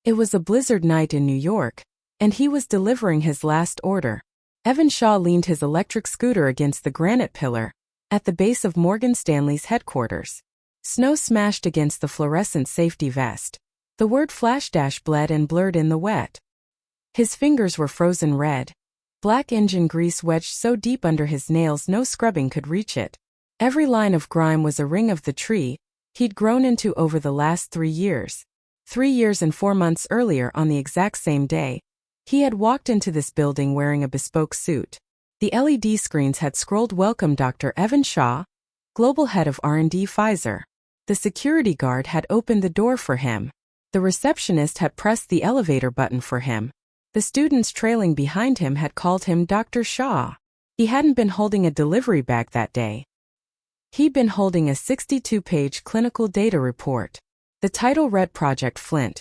It was a blizzard night in New York, and he was delivering his last order. Evan Shaw leaned his electric scooter against the granite pillar at the base of Morgan Stanley's headquarters. Snow smashed against the fluorescent safety vest. The word flash dash bled and blurred in the wet. His fingers were frozen red. Black engine grease wedged so deep under his nails no scrubbing could reach it. Every line of grime was a ring of the tree he'd grown into over the last 3 years. 3 years and 4 months earlier, on the exact same day, he had walked into this building wearing a bespoke suit. The LED screens had scrolled "Welcome Dr. Evan Shaw, Global Head of R&D Pfizer." The security guard had opened the door for him. The receptionist had pressed the elevator button for him. The students trailing behind him had called him Dr. Shaw. He hadn't been holding a delivery bag that day. He'd been holding a 62-page clinical data report. The title read Project Flint,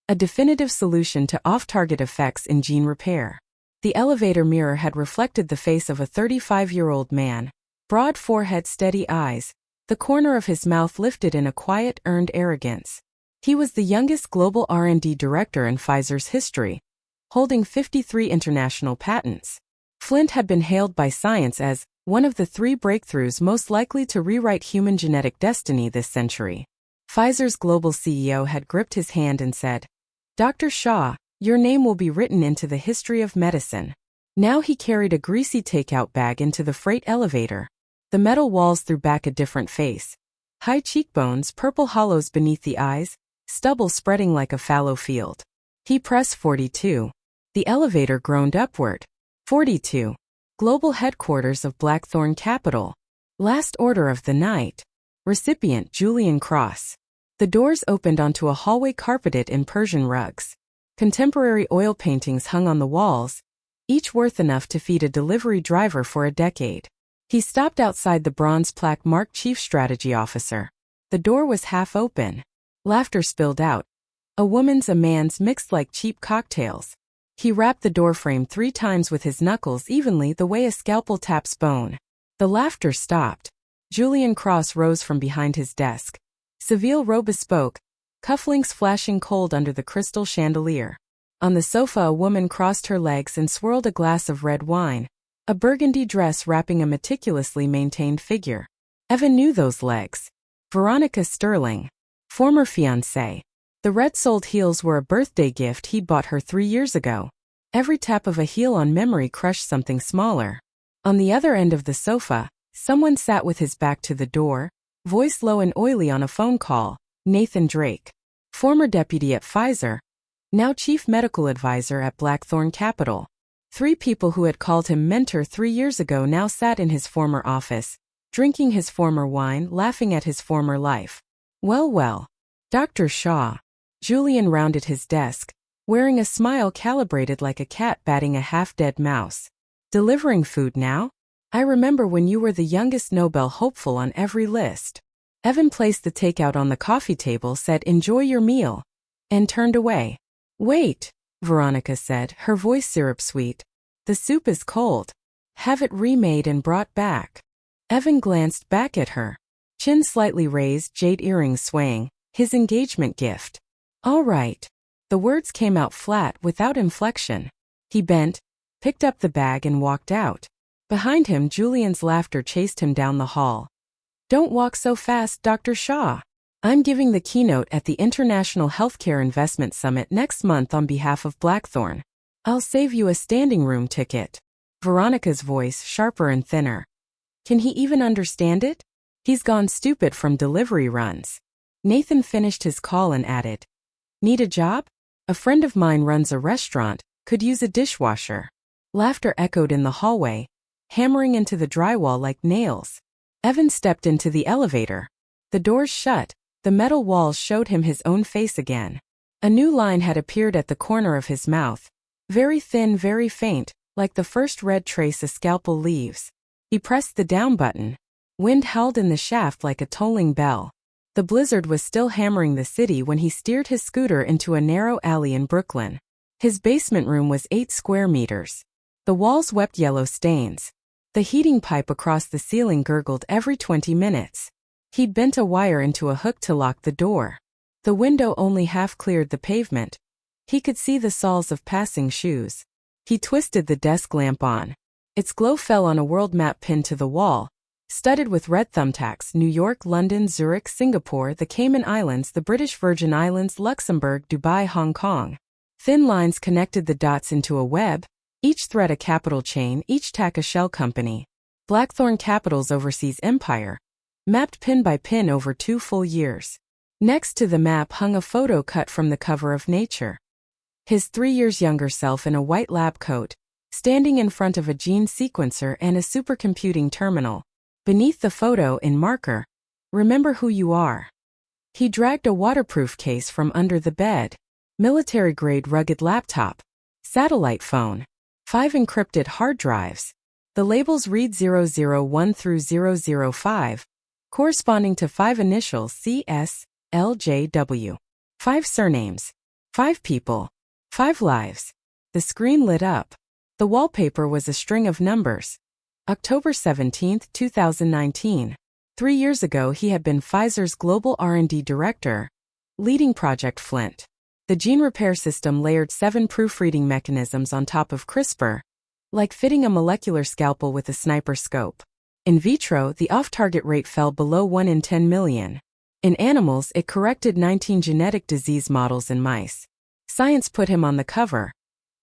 a definitive solution to off-target effects in gene repair. The elevator mirror had reflected the face of a 35-year-old man, broad forehead, steady eyes, the corner of his mouth lifted in a quiet, earned arrogance. He was the youngest global R&D director in Pfizer's history, holding 53 international patents. Flint had been hailed by science as one of the 3 breakthroughs most likely to rewrite human genetic destiny this century. Pfizer's global CEO had gripped his hand and said, "Dr. Shaw, your name will be written into the history of medicine." Now he carried a greasy takeout bag into the freight elevator. The metal walls threw back a different face. High cheekbones, purple hollows beneath the eyes, stubble spreading like a fallow field. He pressed 42. The elevator groaned upward. 42. Global headquarters of Blackthorn Capital. Last order of the night. Recipient Julian Cross. The doors opened onto a hallway carpeted in Persian rugs. Contemporary oil paintings hung on the walls, each worth enough to feed a delivery driver for a decade. He stopped outside the bronze plaque marked Chief Strategy Officer. The door was half open. Laughter spilled out. A woman's, a man's, mixed like cheap cocktails. He rapped the doorframe 3 times with his knuckles evenly, the way a scalpel taps bone. The laughter stopped. Julian Cross rose from behind his desk. Seville robe bespoke, cufflinks flashing cold under the crystal chandelier. On the sofa a woman crossed her legs and swirled a glass of red wine, a burgundy dress wrapping a meticulously maintained figure. Evan knew those legs. Veronica Sterling. Former fiancée. The red-soled heels were a birthday gift he'd bought her 3 years ago. Every tap of a heel on memory crushed something smaller. On the other end of the sofa, someone sat with his back to the door, voice low and oily on a phone call. Nathan Drake. Former deputy at Pfizer, now chief medical advisor at Blackthorn Capital. 3 people who had called him mentor 3 years ago now sat in his former office, drinking his former wine, laughing at his former life. Well, Dr. Shaw. Julian rounded his desk, wearing a smile calibrated like a cat batting a half-dead mouse. Delivering food now? I remember when you were the youngest Nobel hopeful on every list. Evan placed the takeout on the coffee table, said, "Enjoy your meal," and turned away. "Wait," Veronica said, her voice syrup-sweet. "The soup is cold. Have it remade and brought back." Evan glanced back at her. Chin slightly raised, jade earrings swaying, his engagement gift. "All right." The words came out flat, without inflection. He bent, picked up the bag and walked out. Behind him, Julian's laughter chased him down the hall. "Don't walk so fast, Dr. Shaw. I'm giving the keynote at the International Healthcare Investment Summit next month on behalf of Blackthorn. I'll save you a standing room ticket." Veronica's voice, sharper and thinner. "Can he even understand it? He's gone stupid from delivery runs." Nathan finished his call and added, "Need a job? A friend of mine runs a restaurant, could use a dishwasher." Laughter echoed in the hallway, hammering into the drywall like nails. Evan stepped into the elevator. The doors shut, the metal walls showed him his own face again. A new line had appeared at the corner of his mouth, very thin, very faint, like the first red trace a scalpel leaves. He pressed the down button. Wind howled in the shaft like a tolling bell. The blizzard was still hammering the city when he steered his scooter into a narrow alley in Brooklyn. His basement room was 8 square meters. The walls wept yellow stains. The heating pipe across the ceiling gurgled every 20 minutes. He'd bent a wire into a hook to lock the door. The window only half cleared the pavement. He could see the soles of passing shoes. He twisted the desk lamp on. Its glow fell on a world map pinned to the wall, studded with red thumbtacks: New York, London, Zurich, Singapore, the Cayman Islands, the British Virgin Islands, Luxembourg, Dubai, Hong Kong. Thin lines connected the dots into a web, each thread a capital chain, each tack a shell company. Blackthorn Capital's overseas empire, mapped pin by pin over 2 full years. Next to the map hung a photo cut from the cover of Nature. His 3 years younger self in a white lab coat, standing in front of a gene sequencer and a supercomputing terminal. Beneath the photo in marker, "Remember who you are." He dragged a waterproof case from under the bed. Military-grade rugged laptop. Satellite phone. 5 encrypted hard drives. The labels read 001 through 005, corresponding to 5 initials: CS, LJW. 5 surnames. 5 people. 5 lives. The screen lit up. The wallpaper was a string of numbers. October 17, 2019. 3 years ago he had been Pfizer's global R&D director, leading Project Flint. The gene repair system layered 7 proofreading mechanisms on top of CRISPR, like fitting a molecular scalpel with a sniper scope. In vitro, the off-target rate fell below 1 in 10 million. In animals, it corrected 19 genetic disease models in mice. Science put him on the cover.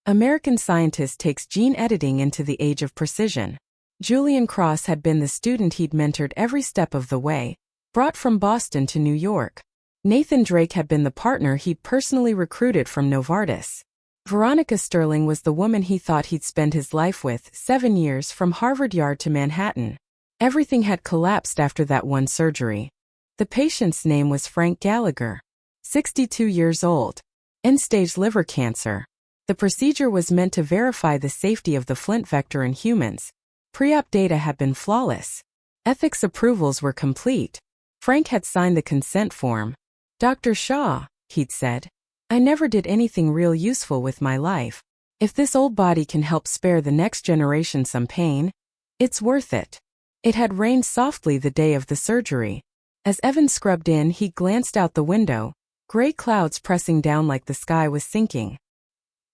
American scientist takes gene editing into the age of precision. Julian Cross had been the student he'd mentored every step of the way, brought from Boston to New York. Nathan Drake had been the partner he'd personally recruited from Novartis. Veronica Sterling was the woman he thought he'd spend his life with. 7 years from Harvard Yard to Manhattan. Everything had collapsed after that one surgery. The patient's name was Frank Gallagher. 62 years old. End-stage liver cancer. The procedure was meant to verify the safety of the Flint vector in humans. Pre-op data had been flawless. Ethics approvals were complete. Frank had signed the consent form. "Dr. Shaw," he'd said, "I never did anything real useful with my life. If this old body can help spare the next generation some pain, it's worth it." It had rained softly the day of the surgery. As Evan scrubbed in, he glanced out the window, gray clouds pressing down like the sky was sinking.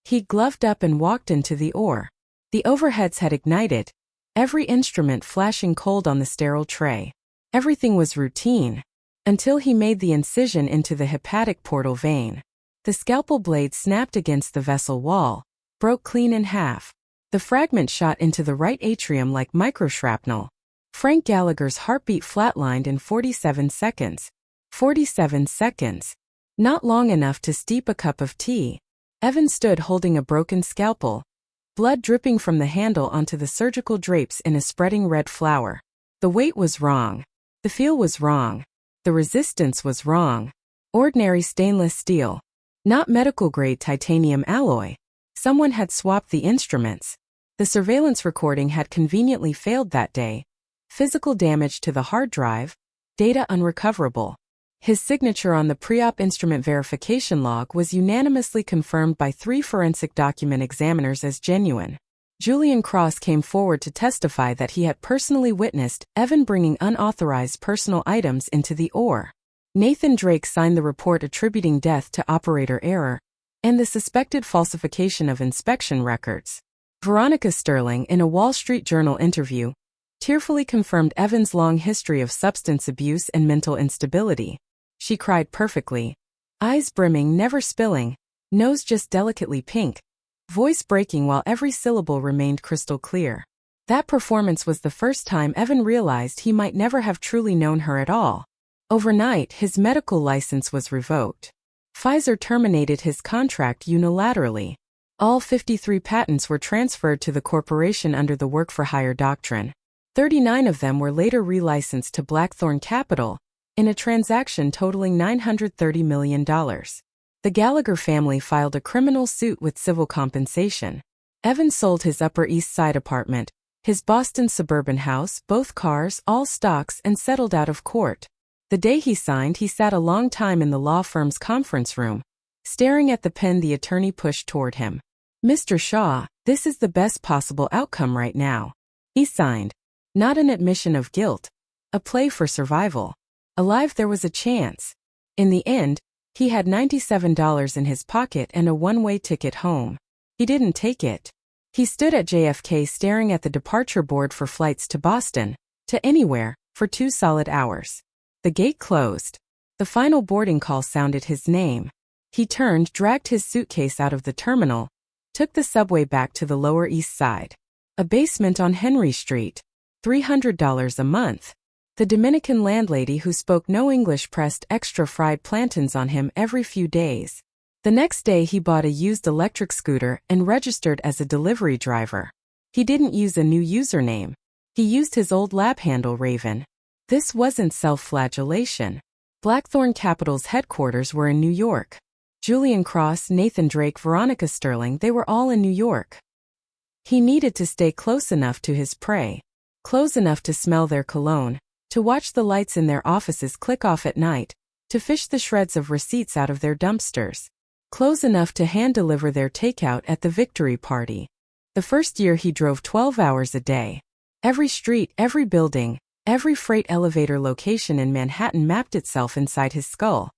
He gloved up and walked into the OR. The overheads had ignited, every instrument flashing cold on the sterile tray. Everything was routine, until he made the incision into the hepatic portal vein. The scalpel blade snapped against the vessel wall, broke clean in half. The fragment shot into the right atrium like microshrapnel. Frank Gallagher's heartbeat flatlined in 47 seconds. 47 seconds. Not long enough to steep a cup of tea. Evan stood holding a broken scalpel, blood dripping from the handle onto the surgical drapes in a spreading red flower. The weight was wrong. The feel was wrong. The resistance was wrong. Ordinary stainless steel. Not medical-grade titanium alloy. Someone had swapped the instruments. The surveillance recording had conveniently failed that day. Physical damage to the hard drive. Data unrecoverable. His signature on the pre-op instrument verification log was unanimously confirmed by 3 forensic document examiners as genuine. Julian Cross came forward to testify that he had personally witnessed Evan bringing unauthorized personal items into the OR. Nathan Drake signed the report attributing death to operator error and the suspected falsification of inspection records. Veronica Sterling, in a Wall Street Journal interview, tearfully confirmed Evan's long history of substance abuse and mental instability. She cried perfectly. Eyes brimming, never spilling, nose just delicately pink, voice breaking while every syllable remained crystal clear. That performance was the first time Evan realized he might never have truly known her at all. Overnight, his medical license was revoked. Pfizer terminated his contract unilaterally. All 53 patents were transferred to the corporation under the work-for-hire doctrine. 39 of them were later relicensed to Blackthorn Capital, in a transaction totaling $930 million. The Gallagher family filed a criminal suit with civil compensation. Evan sold his Upper East Side apartment, his Boston suburban house, both cars, all stocks, and settled out of court. The day he signed, he sat a long time in the law firm's conference room, staring at the pen the attorney pushed toward him. "Mr. Shaw, this is the best possible outcome right now." He signed. Not an admission of guilt. A play for survival. Alive there was a chance. In the end, He had $97 in his pocket and a one-way ticket home. He didn't take it. He stood at JFK staring at the departure board for flights to Boston, to anywhere, for 2 solid hours. The gate closed. The final boarding call sounded his name. He turned, dragged his suitcase out of the terminal, took the subway back to the Lower East Side. A basement on Henry Street. $300 a month. The Dominican landlady who spoke no English pressed extra fried plantains on him every few days. The next day he bought a used electric scooter and registered as a delivery driver. He didn't use a new username. He used his old lab handle Raven. This wasn't self-flagellation. Blackthorn Capital's headquarters were in New York. Julian Cross, Nathan Drake, Veronica Sterling, they were all in New York. He needed to stay close enough to his prey, close enough to smell their cologne, to watch the lights in their offices click off at night, to fish the shreds of receipts out of their dumpsters, close enough to hand-deliver their takeout at the victory party. The first year he drove 12 hours a day. Every street, every building, every freight elevator location in Manhattan mapped itself inside his skull.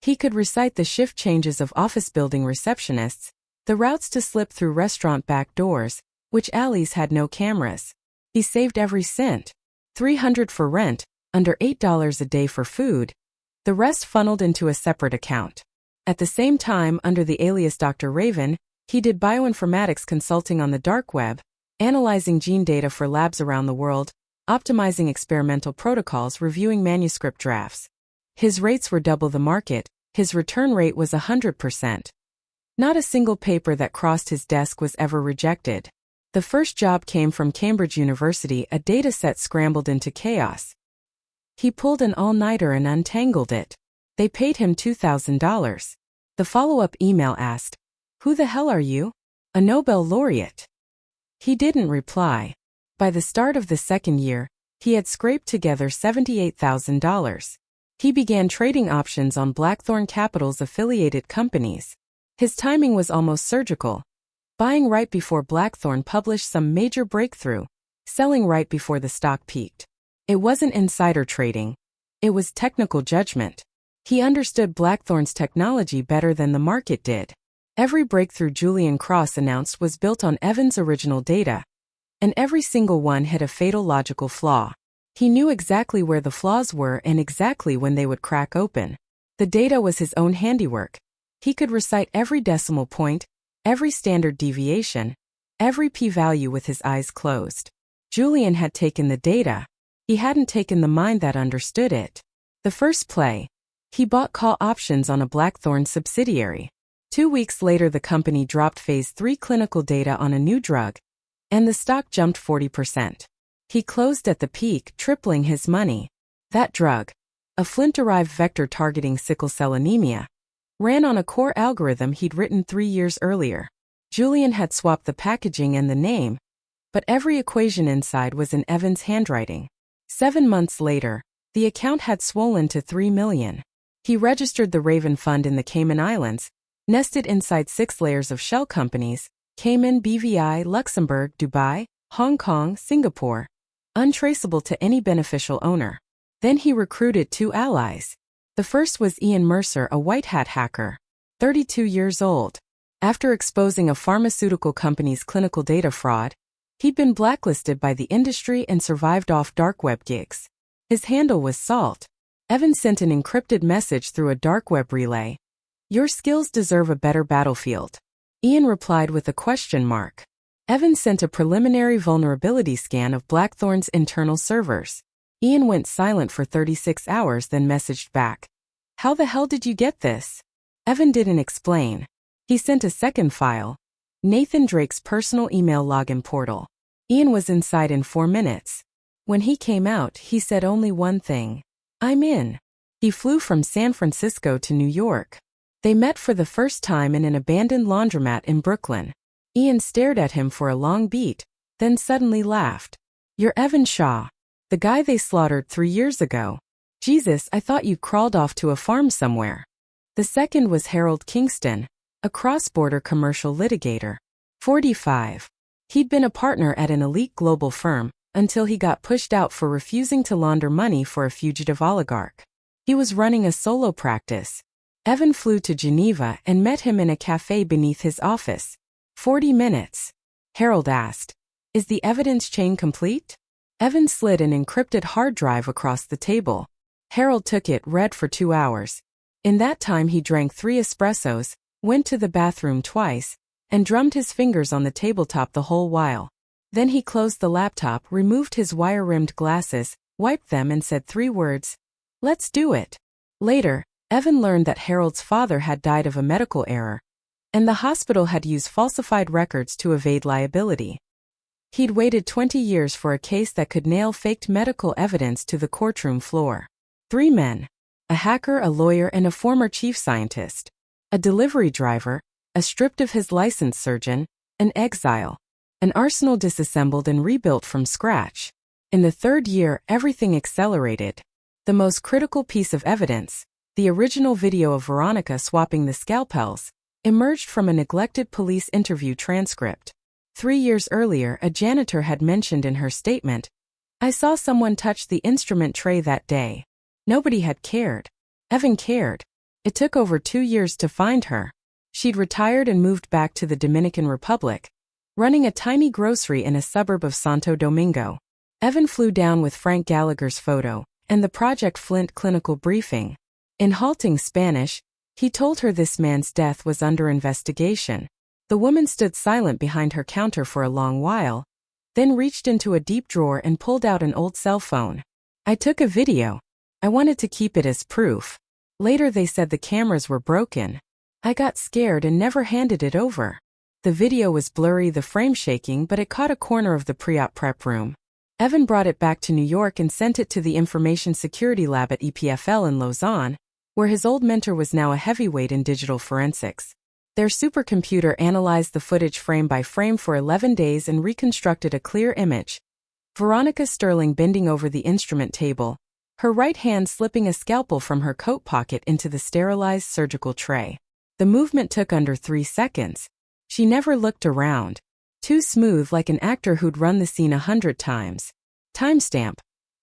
He could recite the shift changes of office building receptionists, the routes to slip through restaurant back doors, which alleys had no cameras. He saved every cent. $300 for rent, under $8 a day for food. The rest funneled into a separate account. At the same time, under the alias Dr. Raven, he did bioinformatics consulting on the dark web, analyzing gene data for labs around the world, optimizing experimental protocols, reviewing manuscript drafts. His rates were double the market. His return rate was 100%. Not a single paper that crossed his desk was ever rejected. The first job came from Cambridge University, a data set scrambled into chaos. He pulled an all-nighter and untangled it. They paid him $2,000. The follow-up email asked, "Who the hell are you? A Nobel laureate?" He didn't reply. By the start of the second year, he had scraped together $78,000. He began trading options on Blackthorn Capital's affiliated companies. His timing was almost surgical. Buying right before Blackthorn published some major breakthrough, selling right before the stock peaked. It wasn't insider trading. It was technical judgment. He understood Blackthorn's technology better than the market did. Every breakthrough Julian Cross announced was built on Evan's original data, and every single one had a fatal logical flaw. He knew exactly where the flaws were and exactly when they would crack open. The data was his own handiwork. He could recite every decimal point, every standard deviation, every p-value with his eyes closed. Julian had taken the data. He hadn't taken the mind that understood it. The first play. He bought call options on a Blackthorn subsidiary. 2 weeks later the company dropped phase 3 clinical data on a new drug, and the stock jumped 40%. He closed at the peak, tripling his money. That drug, a Flint-derived vector targeting sickle cell anemia, ran on a core algorithm he'd written 3 years earlier. Julian had swapped the packaging and the name, but every equation inside was in Evan's handwriting. 7 months later, the account had swollen to $3 million. He registered the Raven Fund in the Cayman Islands, nested inside 6 layers of shell companies, Cayman, BVI, Luxembourg, Dubai, Hong Kong, Singapore, untraceable to any beneficial owner. Then he recruited 2 allies. The first was Ian Mercer, a white hat hacker, 32 years old. After exposing a pharmaceutical company's clinical data fraud, he'd been blacklisted by the industry and survived off dark web gigs. His handle was Salt. Evan sent an encrypted message through a dark web relay. "Your skills deserve a better battlefield." Ian replied with a question mark. Evan sent a preliminary vulnerability scan of Blackthorn's internal servers. Ian went silent for 36 hours, then messaged back, "How the hell did you get this?" Evan didn't explain. He sent a second file, Nathan Drake's personal email login portal. Ian was inside in 4 minutes. When he came out, he said only one thing: "I'm in." He flew from San Francisco to New York. They met for the first time in an abandoned laundromat in Brooklyn. Ian stared at him for a long beat, then suddenly laughed. "You're Evan Shaw, the guy they slaughtered 3 years ago. Jesus, I thought you crawled off to a farm somewhere." The second was Harold Kingston, a cross-border commercial litigator. 45. He'd been a partner at an elite global firm, until he got pushed out for refusing to launder money for a fugitive oligarch. He was running a solo practice. Evan flew to Geneva and met him in a cafe beneath his office. 40 minutes. Harold asked. Is the evidence chain complete? Evan slid an encrypted hard drive across the table. Harold took it, read for 2 hours. In that time he drank 3 espressos, went to the bathroom twice, and drummed his fingers on the tabletop the whole while. Then he closed the laptop, removed his wire-rimmed glasses, wiped them and said 3 words. Let's do it. Later, Evan learned that Harold's father had died of a medical error, and the hospital had used falsified records to evade liability. He'd waited 20 years for a case that could nail faked medical evidence to the courtroom floor. 3 men. A hacker, a lawyer, and a former chief scientist. A delivery driver, a stripped of his license surgeon, an exile. An arsenal disassembled and rebuilt from scratch. In the 3rd year, everything accelerated. The most critical piece of evidence, the original video of Veronica swapping the scalpels, emerged from a neglected police interview transcript. 3 years earlier, a janitor had mentioned in her statement, "I saw someone touch the instrument tray that day." Nobody had cared. Evan cared. It took over 2 years to find her. She'd retired and moved back to the Dominican Republic, running a tiny grocery in a suburb of Santo Domingo. Evan flew down with Frank Gallagher's photo and the Project Flint clinical briefing. In halting Spanish, he told her this man's death was under investigation. The woman stood silent behind her counter for a long while, then reached into a deep drawer and pulled out an old cell phone. "I took a video. I wanted to keep it as proof. Later they said the cameras were broken. I got scared and never handed it over." The video was blurry, the frame shaking, but it caught a corner of the pre-op prep room. Evan brought it back to New York and sent it to the Information Security Lab at EPFL in Lausanne, where his old mentor was now a heavyweight in digital forensics. Their supercomputer analyzed the footage frame by frame for 11 days and reconstructed a clear image. Veronica Sterling bending over the instrument table, her right hand slipping a scalpel from her coat pocket into the sterilized surgical tray. The movement took under 3 seconds. She never looked around. Too smooth, like an actor who'd run the scene 100 times. Timestamp: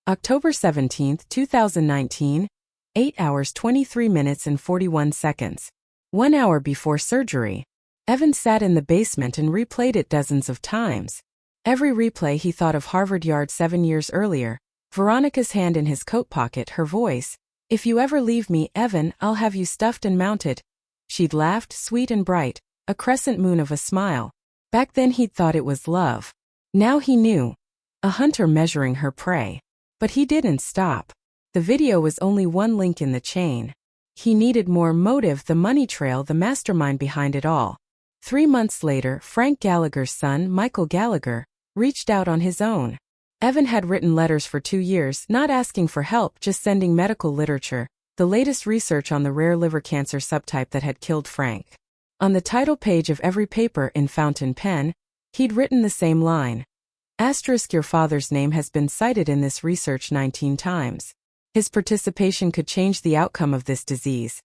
October 17, 2019, 8 hours 23 minutes and 41 seconds. 1 hour before surgery. Evan sat in the basement and replayed it dozens of times. Every replay he thought of Harvard Yard 7 years earlier, Veronica's hand in his coat pocket, her voice, "If you ever leave me, Evan, I'll have you stuffed and mounted." She'd laughed, sweet and bright, a crescent moon of a smile. Back then he'd thought it was love. Now he knew. A hunter measuring her prey. But he didn't stop. The video was only one link in the chain. He needed more motive, the money trail, the mastermind behind it all. 3 months later, Frank Gallagher's son, Michael Gallagher, reached out on his own. Evan had written letters for 2 years, not asking for help, just sending medical literature, the latest research on the rare liver cancer subtype that had killed Frank. On the title page of every paper in fountain pen, he'd written the same line. *, your father's name has been cited in this research 19 times. His participation could change the outcome of this disease.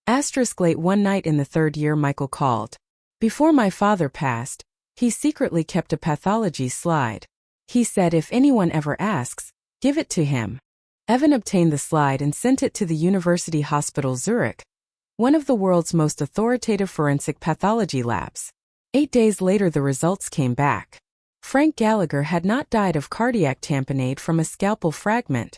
* late one night in the 3rd year Michael called. Before my father passed, he secretly kept a pathology slide. He said if anyone ever asks, give it to him. Evan obtained the slide and sent it to the University Hospital Zurich, one of the world's most authoritative forensic pathology labs. 8 days later the results came back. Frank Gallagher had not died of cardiac tamponade from a scalpel fragment.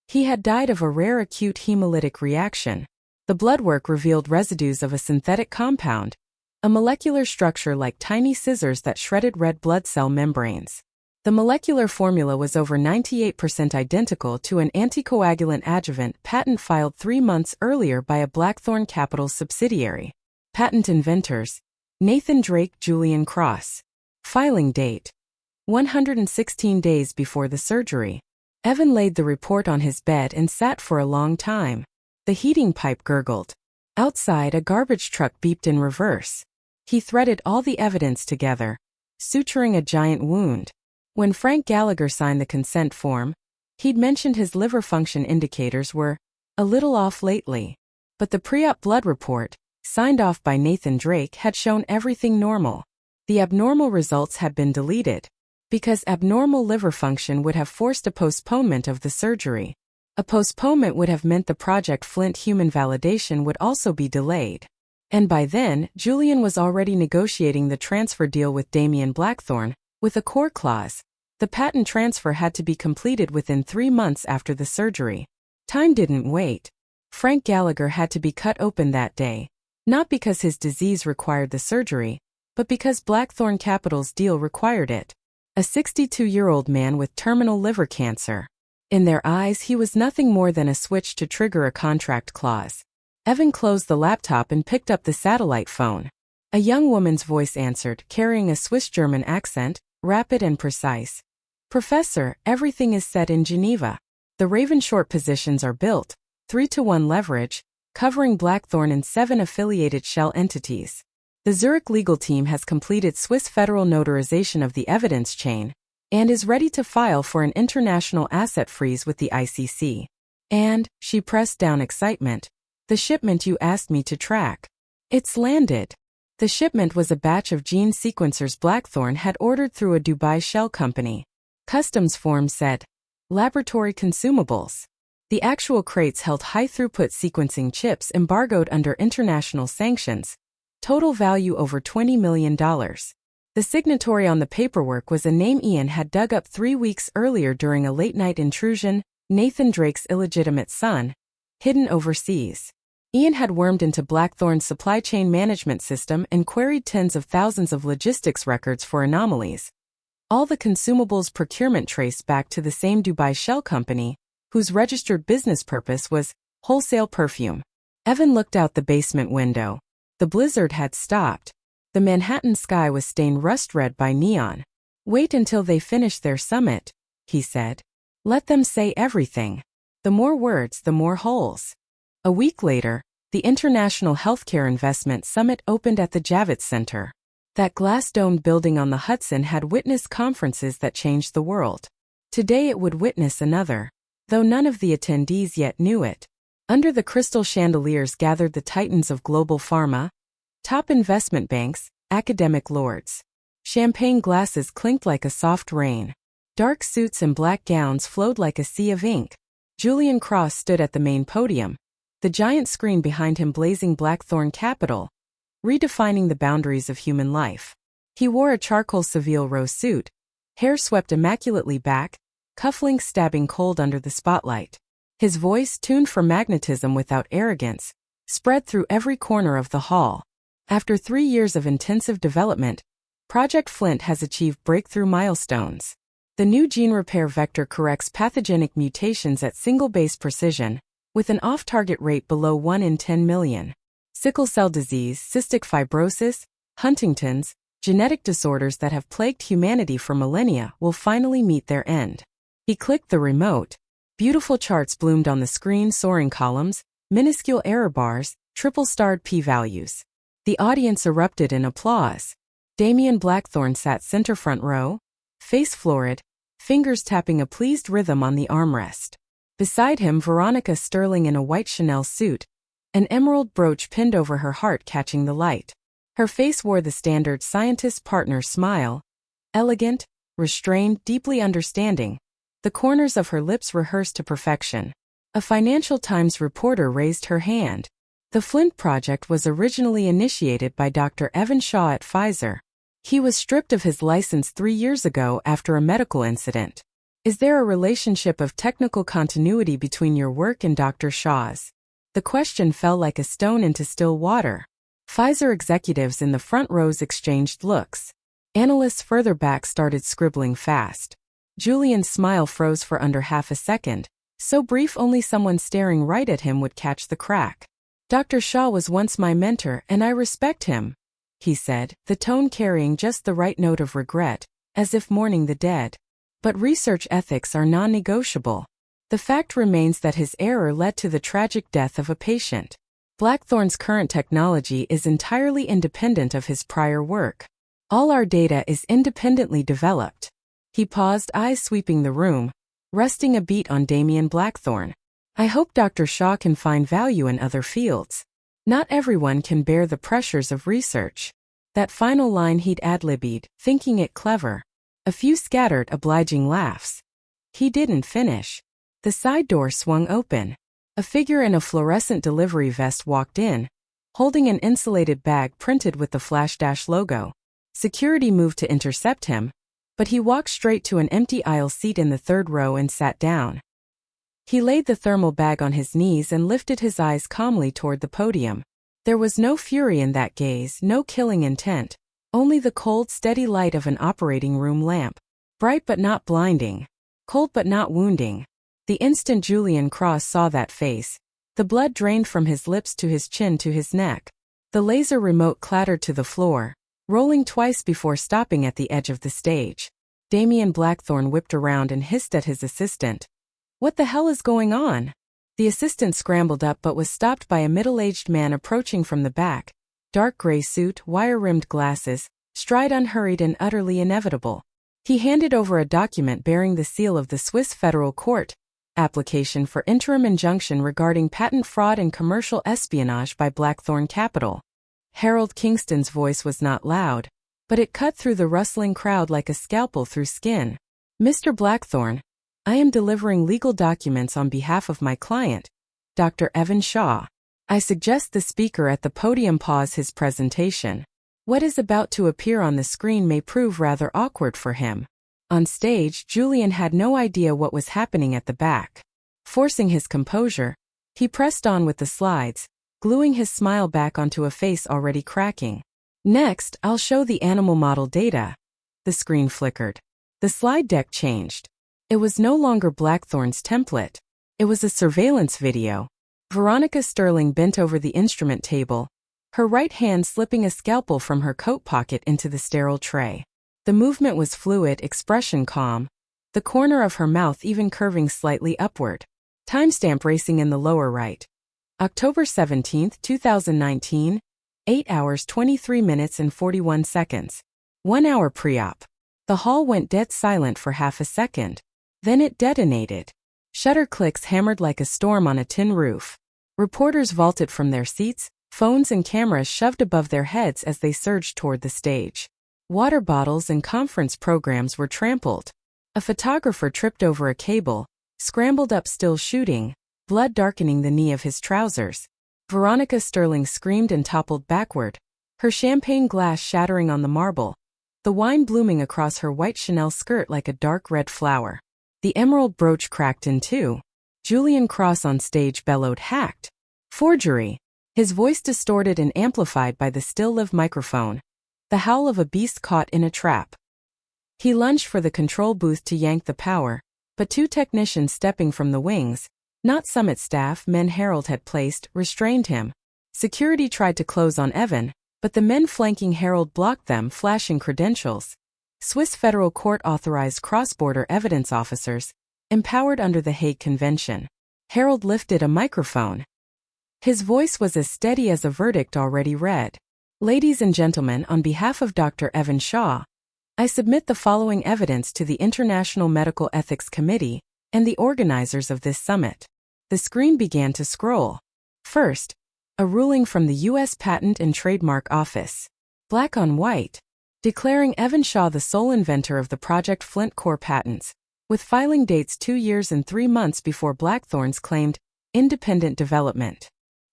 He had died of a rare acute hemolytic reaction. The blood work revealed residues of a synthetic compound, a molecular structure like tiny scissors that shredded red blood cell membranes. The molecular formula was over 98% identical to an anticoagulant adjuvant patent filed 3 months earlier by a Blackthorn Capital subsidiary. Patent inventors: Nathan Drake, Julian Cross. Filing date: 116 days before the surgery. Evan laid the report on his bed and sat for a long time. The heating pipe gurgled. Outside, a garbage truck beeped in reverse. He threaded all the evidence together, suturing a giant wound. When Frank Gallagher signed the consent form, he'd mentioned his liver function indicators were a little off lately. But the pre-op blood report, signed off by Nathan Drake, had shown everything normal. The abnormal results had been deleted, because abnormal liver function would have forced a postponement of the surgery. A postponement would have meant the Project Flint human validation would also be delayed. And by then, Julian was already negotiating the transfer deal with Damien Blackthorne, with a core clause. The patent transfer had to be completed within 3 months after the surgery. Time didn't wait. Frank Gallagher had to be cut open that day, not because his disease required the surgery, but because Blackthorne Capital's deal required it. A 62-year-old man with terminal liver cancer. In their eyes, he was nothing more than a switch to trigger a contract clause. Evan closed the laptop and picked up the satellite phone. A young woman's voice answered, carrying a Swiss-German accent, rapid and precise. "Professor, everything is set in Geneva. The Ravenshort positions are built, 3-to-1 leverage, covering Blackthorne and 7 affiliated shell entities. The Zurich legal team has completed Swiss federal notarization of the evidence chain and is ready to file for an international asset freeze with the ICC. And," she pressed down excitement, "the shipment you asked me to track. It's landed." The shipment was a batch of gene sequencers Blackthorne had ordered through a Dubai shell company. Customs form said, "Laboratory consumables." The actual crates held high-throughput sequencing chips embargoed under international sanctions. Total value over $20 million. The signatory on the paperwork was a name Ian had dug up 3 weeks earlier during a late-night intrusion, Nathan Drake's illegitimate son, hidden overseas. Ian had wormed into Blackthorne's supply chain management system and queried tens of thousands of logistics records for anomalies. All the consumables procurement traced back to the same Dubai shell company, whose registered business purpose was wholesale perfume. Evan looked out the basement window. The blizzard had stopped. The Manhattan sky was stained rust-red by neon. "Wait until they finish their summit," he said. "Let them say everything. The more words, the more holes." A week later, the International Healthcare Investment Summit opened at the Javits Center. That glass-domed building on the Hudson had witnessed conferences that changed the world. Today it would witness another, though none of the attendees yet knew it. Under the crystal chandeliers gathered the titans of global pharma, top investment banks, academic lords. Champagne glasses clinked like a soft rain. Dark suits and black gowns flowed like a sea of ink. Julian Cross stood at the main podium, the giant screen behind him blazing Blackthorne Capital, redefining the boundaries of human life. He wore a charcoal Seville rose suit, hair swept immaculately back, cufflinks stabbing cold under the spotlight. His voice, tuned for magnetism without arrogance, spread through every corner of the hall. After 3 years of intensive development, Project Flint has achieved breakthrough milestones. The new gene repair vector corrects pathogenic mutations at single-base precision, with an off-target rate below 1 in 10 million. Sickle cell disease, cystic fibrosis, Huntington's, genetic disorders that have plagued humanity for millennia will finally meet their end. He clicked the remote. Beautiful charts bloomed on the screen, soaring columns, minuscule error bars, triple-starred p-values. The audience erupted in applause. Damien Blackthorne sat center front row, face florid, fingers tapping a pleased rhythm on the armrest. Beside him, Veronica Sterling in a white Chanel suit, an emerald brooch pinned over her heart catching the light. Her face wore the standard scientist partner smile, elegant, restrained, deeply understanding. The corners of her lips rehearsed to perfection. A Financial Times reporter raised her hand. The Flint project was originally initiated by Dr. Evan Shaw at Pfizer. He was stripped of his license 3 years ago after a medical incident. Is there a relationship of technical continuity between your work and Dr. Shaw's? The question fell like a stone into still water. Pfizer executives in the front rows exchanged looks. Analysts further back started scribbling fast. Julian's smile froze for under half a second, so brief only someone staring right at him would catch the crack. "Dr. Shaw was once my mentor and I respect him," he said, the tone carrying just the right note of regret, as if mourning the dead. "But research ethics are non-negotiable. The fact remains that his error led to the tragic death of a patient. Blackthorne's current technology is entirely independent of his prior work. All our data is independently developed." He paused, eyes sweeping the room, resting a beat on Damien Blackthorne. "I hope Dr. Shaw can find value in other fields. Not everyone can bear the pressures of research." That final line he'd ad-libbed, thinking it clever. A few scattered, obliging laughs. He didn't finish. The side door swung open. A figure in a fluorescent delivery vest walked in, holding an insulated bag printed with the Flash logo. Security moved to intercept him, but he walked straight to an empty aisle seat in the third row and sat down. He laid the thermal bag on his knees and lifted his eyes calmly toward the podium. There was no fury in that gaze, no killing intent, only the cold, steady light of an operating room lamp. Bright but not blinding, cold but not wounding. The instant Julian Cross saw that face, the blood drained from his lips to his chin to his neck. The laser remote clattered to the floor, rolling twice before stopping at the edge of the stage. Damien Blackthorne whipped around and hissed at his assistant. "What the hell is going on?" The assistant scrambled up but was stopped by a middle-aged man approaching from the back. Dark gray suit, wire-rimmed glasses, stride unhurried and utterly inevitable. He handed over a document bearing the seal of the Swiss Federal Court, application for interim injunction regarding patent fraud and commercial espionage by Blackthorne Capital. Harold Kingston's voice was not loud, but it cut through the rustling crowd like a scalpel through skin. "Mr. Blackthorne, I am delivering legal documents on behalf of my client, Dr. Evan Shaw. I suggest the speaker at the podium pause his presentation. What is about to appear on the screen may prove rather awkward for him." On stage, Julian had no idea what was happening at the back. Forcing his composure, he pressed on with the slides, gluing his smile back onto a face already cracking. "Next, I'll show the animal model data." The screen flickered. The slide deck changed. It was no longer Blackthorne's template. It was a surveillance video. Veronica Sterling bent over the instrument table, her right hand slipping a scalpel from her coat pocket into the sterile tray. The movement was fluid, expression calm, the corner of her mouth even curving slightly upward. Timestamp racing in the lower right. October 17, 2019, 8 hours 23 minutes and 41 seconds. 1 hour pre-op. The hall went dead silent for half a second. Then it detonated. Shutter clicks hammered like a storm on a tin roof. Reporters vaulted from their seats, phones and cameras shoved above their heads as they surged toward the stage. Water bottles and conference programs were trampled. A photographer tripped over a cable, scrambled up still shooting, blood darkening the knee of his trousers. Veronica Sterling screamed and toppled backward, her champagne glass shattering on the marble, the wine blooming across her white Chanel skirt like a dark red flower. The emerald brooch cracked in two. Julian Cross on stage bellowed, "Hacked! Forgery!" His voice distorted and amplified by the still-live microphone. The howl of a beast caught in a trap. He lunged for the control booth to yank the power, but two technicians stepping from the wings, not Summit staff men Harold had placed, restrained him. Security tried to close on Evan, but the men flanking Harold blocked them, flashing credentials. Swiss Federal Court authorized cross-border evidence officers, empowered under the Hague Convention. Harold lifted a microphone. His voice was as steady as a verdict already read. "Ladies and gentlemen, on behalf of Dr. Evan Shaw, I submit the following evidence to the International Medical Ethics Committee and the organizers of this summit." The screen began to scroll. First, a ruling from the U.S. Patent and Trademark Office. Black on white. Declaring Evan Shaw the sole inventor of the Project Flint core patents, with filing dates 2 years and 3 months before Blackthorne's claimed independent development.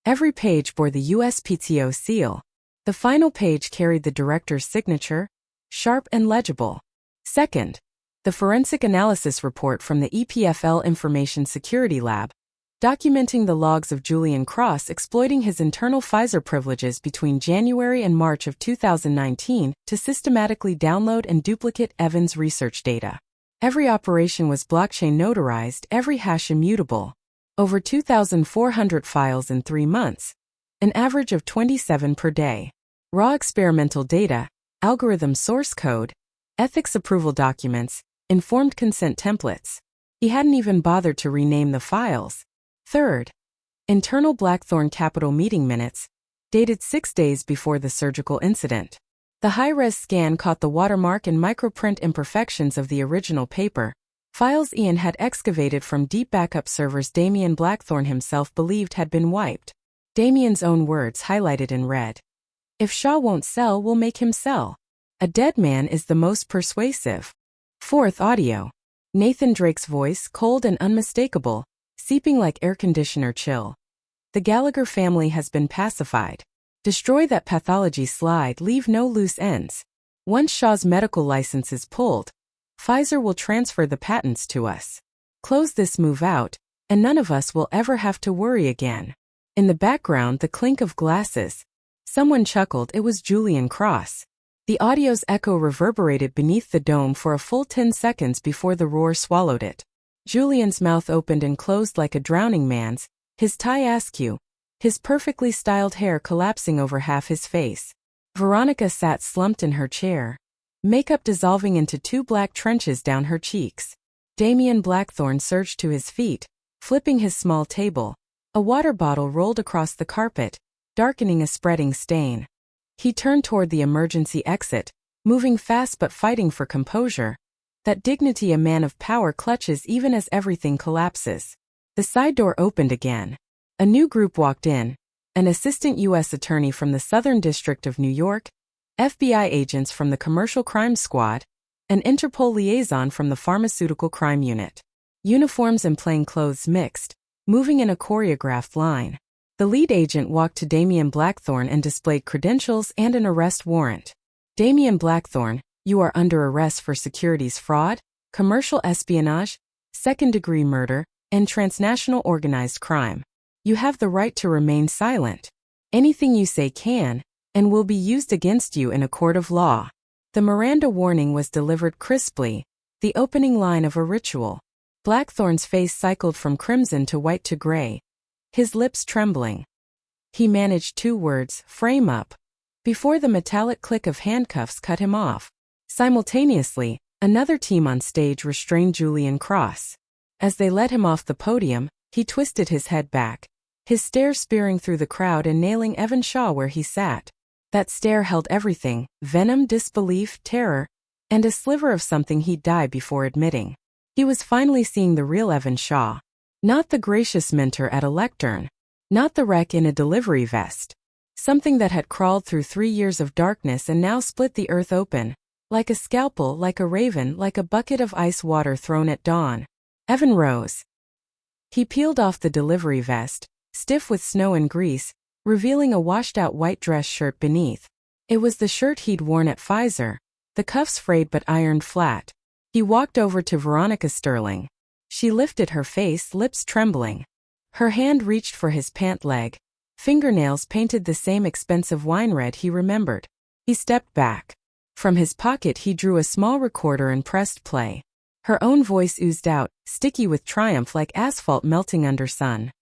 Every page bore the USPTO seal. The final page carried the director's signature, sharp and legible. Second, the forensic analysis report from the EPFL Information Security Lab, documenting the logs of Julian Cross exploiting his internal Pfizer privileges between January and March of 2019 to systematically download and duplicate Evan's research data. Every operation was blockchain notarized, every hash immutable. Over 2,400 files in 3 months. An average of 27 per day. Raw experimental data, algorithm source code, ethics approval documents, informed consent templates. He hadn't even bothered to rename the files. Third, internal Blackthorne Capital meeting minutes, dated 6 days before the surgical incident. The high-res scan caught the watermark and microprint imperfections of the original paper, files Ian had excavated from deep backup servers Damien Blackthorne himself believed had been wiped. Damien's own words highlighted in red. "If Shaw won't sell, we'll make him sell. A dead man is the most persuasive." Fourth audio. Nathan Drake's voice, cold and unmistakable, seeping like air conditioner chill. The Gallagher family has been pacified. Destroy that pathology slide, leave no loose ends. Once Shaw's medical license is pulled, Pfizer will transfer the patents to us. Close this move out, and none of us will ever have to worry again. In the background, the clink of glasses. Someone chuckled. It was Julian Cross. The audio's echo reverberated beneath the dome for a full 10 seconds before the roar swallowed it. Julian's mouth opened and closed like a drowning man's, his tie askew, his perfectly styled hair collapsing over half his face. Veronica sat slumped in her chair, makeup dissolving into 2 black trenches down her cheeks. Damien Blackthorne surged to his feet, flipping his small table. A water bottle rolled across the carpet, darkening a spreading stain. He turned toward the emergency exit, moving fast but fighting for composure. That dignity a man of power clutches even as everything collapses. The side door opened again. A new group walked in. An assistant U.S. attorney from the Southern District of New York, FBI agents from the Commercial Crime Squad, an Interpol liaison from the Pharmaceutical Crime Unit. Uniforms and plainclothes mixed, moving in a choreographed line. The lead agent walked to Damien Blackthorne and displayed credentials and an arrest warrant. Damien Blackthorne, you are under arrest for securities fraud, commercial espionage, second-degree murder, and transnational organized crime. You have the right to remain silent. Anything you say can and will be used against you in a court of law. The Miranda warning was delivered crisply, the opening line of a ritual. Blackthorne's face cycled from crimson to white to gray, his lips trembling. He managed 2 words, frame up, before the metallic click of handcuffs cut him off. Simultaneously, another team on stage restrained Julian Cross. As they led him off the podium, he twisted his head back, his stare spearing through the crowd and nailing Evan Shaw where he sat. That stare held everything: venom, disbelief, terror, and a sliver of something he'd die before admitting. He was finally seeing the real Evan Shaw. Not the gracious mentor at a lectern. Not the wreck in a delivery vest. Something that had crawled through 3 years of darkness and now split the earth open. Like a scalpel, like a raven, like a bucket of ice water thrown at dawn. Evan rose. He peeled off the delivery vest, stiff with snow and grease, revealing a washed-out white dress shirt beneath. It was the shirt he'd worn at Pfizer, the cuffs frayed but ironed flat. He walked over to Veronica Sterling. She lifted her face, lips trembling. Her hand reached for his pant leg. Fingernails painted the same expensive wine red he remembered. He stepped back. From his pocket he drew a small recorder and pressed play. Her own voice oozed out, sticky with triumph like asphalt melting under sun.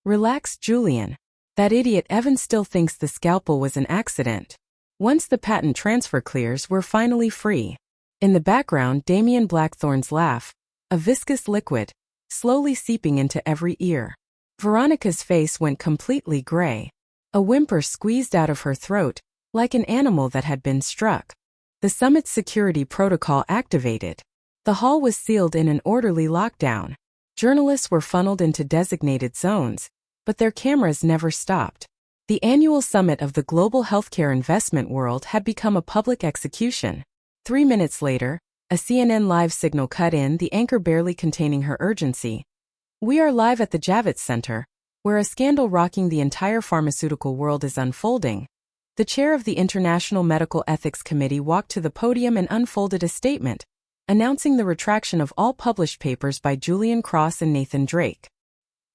Relax, Julian. That idiot Evan still thinks the scalpel was an accident. Once the patent transfer clears, we're finally free. In the background, Damien Blackthorne's laugh, a viscous liquid, slowly seeping into every ear. Veronica's face went completely gray. A whimper squeezed out of her throat, like an animal that had been struck. The summit's security protocol activated. The hall was sealed in an orderly lockdown. Journalists were funneled into designated zones, but their cameras never stopped. The annual summit of the global healthcare investment world had become a public execution. 3 minutes later, a CNN live signal cut in, the anchor barely containing her urgency. We are live at the Javits Center, where a scandal rocking the entire pharmaceutical world is unfolding. The chair of the International Medical Ethics Committee walked to the podium and unfolded a statement, announcing the retraction of all published papers by Julian Cross and Nathan Drake.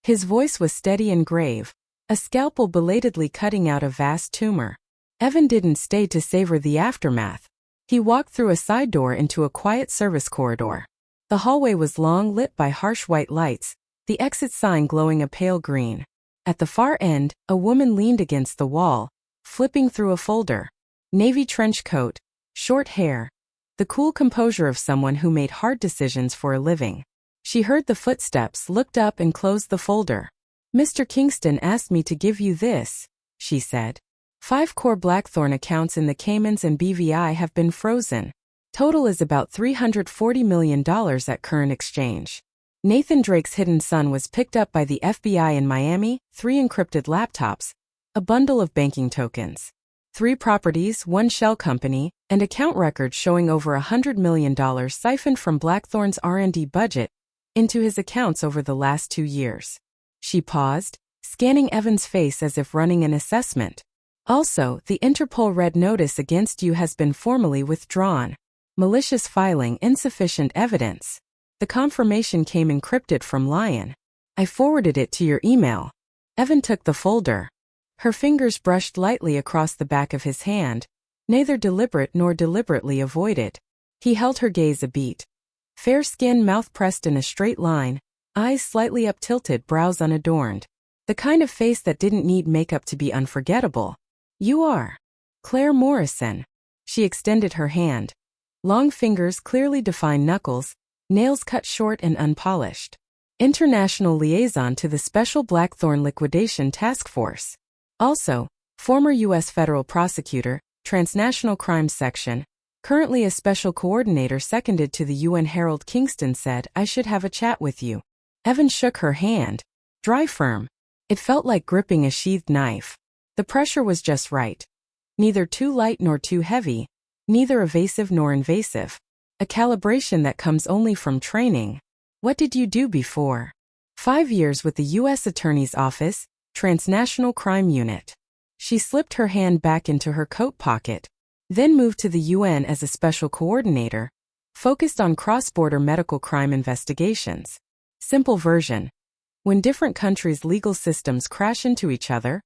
His voice was steady and grave, a scalpel belatedly cutting out a vast tumor. Evan didn't stay to savor the aftermath. He walked through a side door into a quiet service corridor. The hallway was long, lit by harsh white lights, the exit sign glowing a pale green. At the far end, a woman leaned against the wall, flipping through a folder. Navy trench coat, short hair, the cool composure of someone who made hard decisions for a living. She heard the footsteps, looked up and closed the folder. Mr. Kingston asked me to give you this, she said. 5 core Blackthorne accounts in the Caymans and BVI have been frozen. Total is about $340 million at current exchange. Nathan Drake's hidden son was picked up by the FBI in Miami, 3 encrypted laptops, a bundle of banking tokens. 3 properties, 1 shell company, and account records showing over $100 million siphoned from Blackthorn's R&D budget into his accounts over the last 2 years. She paused, scanning Evan's face as if running an assessment. Also, the Interpol red notice against you has been formally withdrawn. Malicious filing, insufficient evidence. The confirmation came encrypted from Lion. I forwarded it to your email. Evan took the folder. Her fingers brushed lightly across the back of his hand, neither deliberate nor deliberately avoided. He held her gaze a beat. Fair skin, mouth pressed in a straight line, eyes slightly up-tilted, brows unadorned. The kind of face that didn't need makeup to be unforgettable. You are Claire Morrison. She extended her hand. Long fingers, clearly defined knuckles, nails cut short and unpolished. International liaison to the Special Blackthorn Liquidation Task Force. Also, former U.S. federal prosecutor, Transnational Crimes Section, currently a special coordinator seconded to the UN. Harold Kingston said, I should have a chat with you. Evan shook her hand. Dry, firm. It felt like gripping a sheathed knife. The pressure was just right. Neither too light nor too heavy, neither evasive nor invasive. A calibration that comes only from training. What did you do before? 5 years with the U.S. Attorney's Office, Transnational Crime Unit. She slipped her hand back into her coat pocket, then moved to the UN as a special coordinator, focused on cross-border medical crime investigations. Simple version. When different countries' legal systems crash into each other,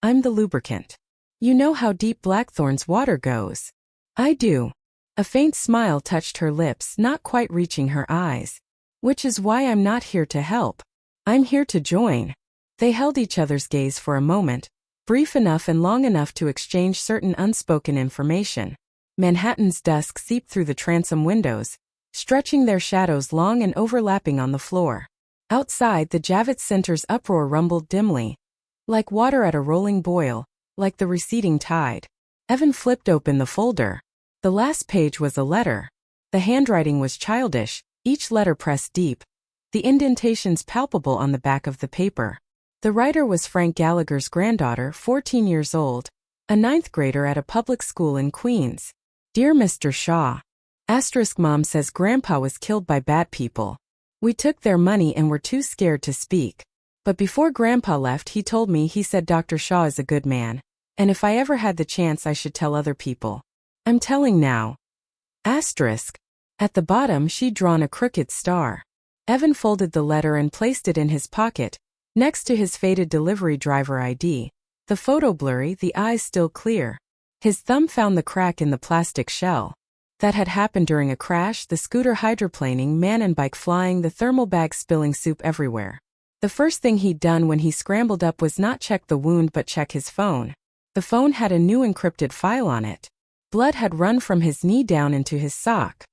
I'm the lubricant. You know how deep Blackthorn's water goes. I do. A faint smile touched her lips, not quite reaching her eyes. Which is why I'm not here to help. I'm here to join. They held each other's gaze for a moment, brief enough and long enough to exchange certain unspoken information. Manhattan's dusk seeped through the transom windows, stretching their shadows long and overlapping on the floor. Outside, the Javits Center's uproar rumbled dimly. Like water at a rolling boil, like the receding tide. Evan flipped open the folder. The last page was a letter. The handwriting was childish, each letter pressed deep, the indentations palpable on the back of the paper. The writer was Frank Gallagher's granddaughter, 14 years old, a 9th grader at a public school in Queens. Dear Mr. Shaw. Mom says Grandpa was killed by bad people. We took their money and were too scared to speak. But before Grandpa left, he told me, he said Dr. Shaw is a good man, and if I ever had the chance I should tell other people. I'm telling now. At the bottom she'd drawn a crooked star. Evan folded the letter and placed it in his pocket, next to his faded delivery driver ID, the photo blurry, the eyes still clear. His thumb found the crack in the plastic shell. That had happened during a crash, the scooter hydroplaning, man and bike flying, the thermal bag spilling soup everywhere. The first thing he'd done when he scrambled up was not check the wound but check his phone. The phone had a new encrypted file on it. Blood had run from his knee down into his sock.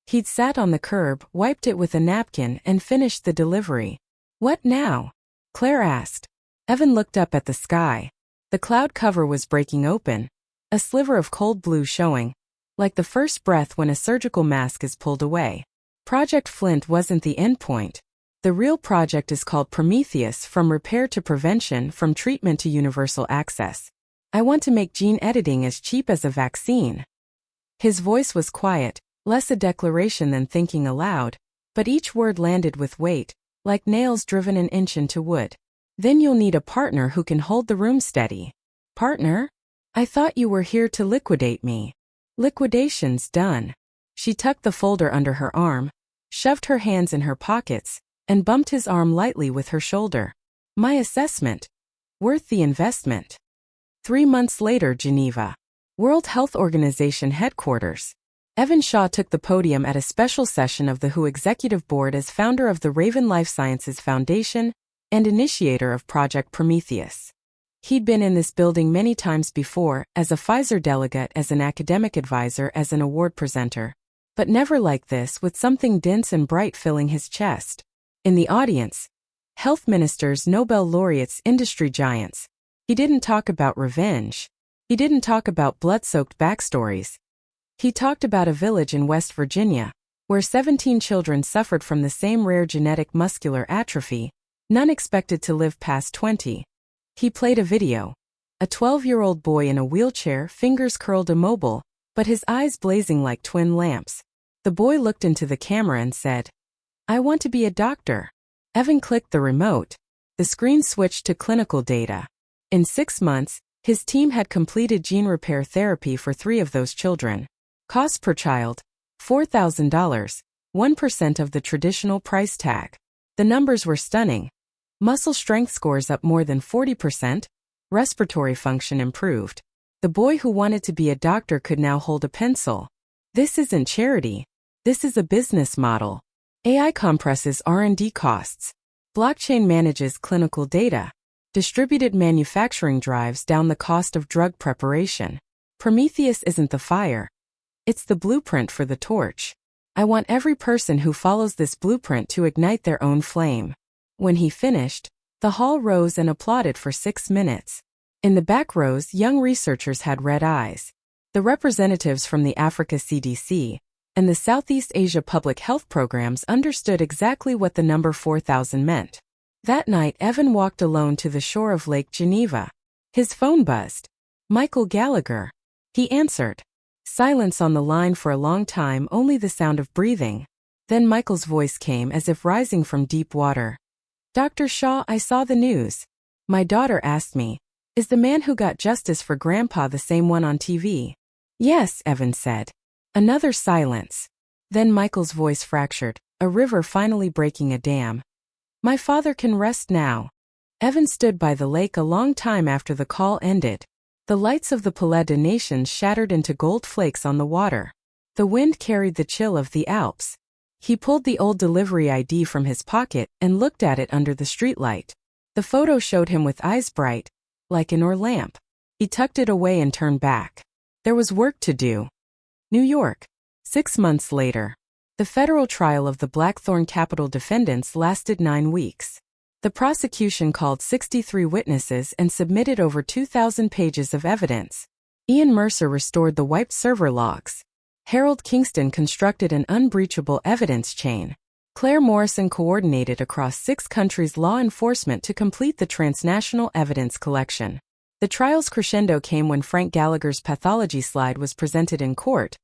He'd sat on the curb, wiped it with a napkin, and finished the delivery. What now? Claire asked. Evan looked up at the sky. The cloud cover was breaking open, a sliver of cold blue showing, like the first breath when a surgical mask is pulled away. Project Flint wasn't the endpoint. The real project is called Prometheus, from repair to prevention, from treatment to universal access. I want to make gene editing as cheap as a vaccine. His voice was quiet, less a declaration than thinking aloud, but each word landed with weight, like nails driven an inch into wood. Then you'll need a partner who can hold the room steady. Partner? I thought you were here to liquidate me. Liquidation's done. She tucked the folder under her arm, shoved her hands in her pockets, and bumped his arm lightly with her shoulder. My assessment. Worth the investment. 3 months later, Geneva. World Health Organization headquarters. Evan Shaw took the podium at a special session of the WHO Executive Board as founder of the Raven Life Sciences Foundation and initiator of Project Prometheus. He'd been in this building many times before, as a Pfizer delegate, as an academic advisor, as an award presenter. But never like this, with something dense and bright filling his chest. In the audience, health ministers, Nobel laureates, industry giants. He didn't talk about revenge. He didn't talk about blood-soaked backstories. He talked about a village in West Virginia, where 17 children suffered from the same rare genetic muscular atrophy, none expected to live past 20. He played a video. A 12-year-old boy in a wheelchair, fingers curled immobile, but his eyes blazing like twin lamps. The boy looked into the camera and said, "I want to be a doctor." Evan clicked the remote. The screen switched to clinical data. In 6 months, his team had completed gene repair therapy for 3 of those children. Cost per child, $4,000, 1% of the traditional price tag. The numbers were stunning. Muscle strength scores up more than 40%. Respiratory function improved. The boy who wanted to be a doctor could now hold a pencil. This isn't charity. This is a business model. AI compresses R&D costs. Blockchain manages clinical data. Distributed manufacturing drives down the cost of drug preparation. Prometheus isn't the fire. It's the blueprint for the torch. I want every person who follows this blueprint to ignite their own flame. When he finished, the hall rose and applauded for 6 minutes. In the back rows, young researchers had red eyes. The representatives from the Africa CDC and the Southeast Asia Public Health Programs understood exactly what the number 4,000 meant. That night, Evan walked alone to the shore of Lake Geneva. His phone buzzed. Michael Gallagher. He answered. Silence on the line for a long time, only the sound of breathing. Then Michael's voice came as if rising from deep water. "Dr. Shaw, I saw the news. My daughter asked me, is the man who got justice for Grandpa the same one on TV?" "Yes," Evan said. Another silence. Then Michael's voice fractured, a river finally breaking a dam. "My father can rest now." Evan stood by the lake a long time after the call ended. The lights of the Palais des Nations shattered into gold flakes on the water. The wind carried the chill of the Alps. He pulled the old delivery ID from his pocket and looked at it under the streetlight. The photo showed him with eyes bright, like an oil lamp. He tucked it away and turned back. There was work to do. New York. 6 months later. The federal trial of the Blackthorn Capital defendants lasted 9 weeks. The prosecution called 63 witnesses and submitted over 2,000 pages of evidence. Ian Mercer restored the wiped server logs. Harold Kingston constructed an unbreachable evidence chain. Claire Morrison coordinated across 6 countries' law enforcement to complete the transnational evidence collection. The trial's crescendo came when Frank Gallagher's pathology slide was presented in court.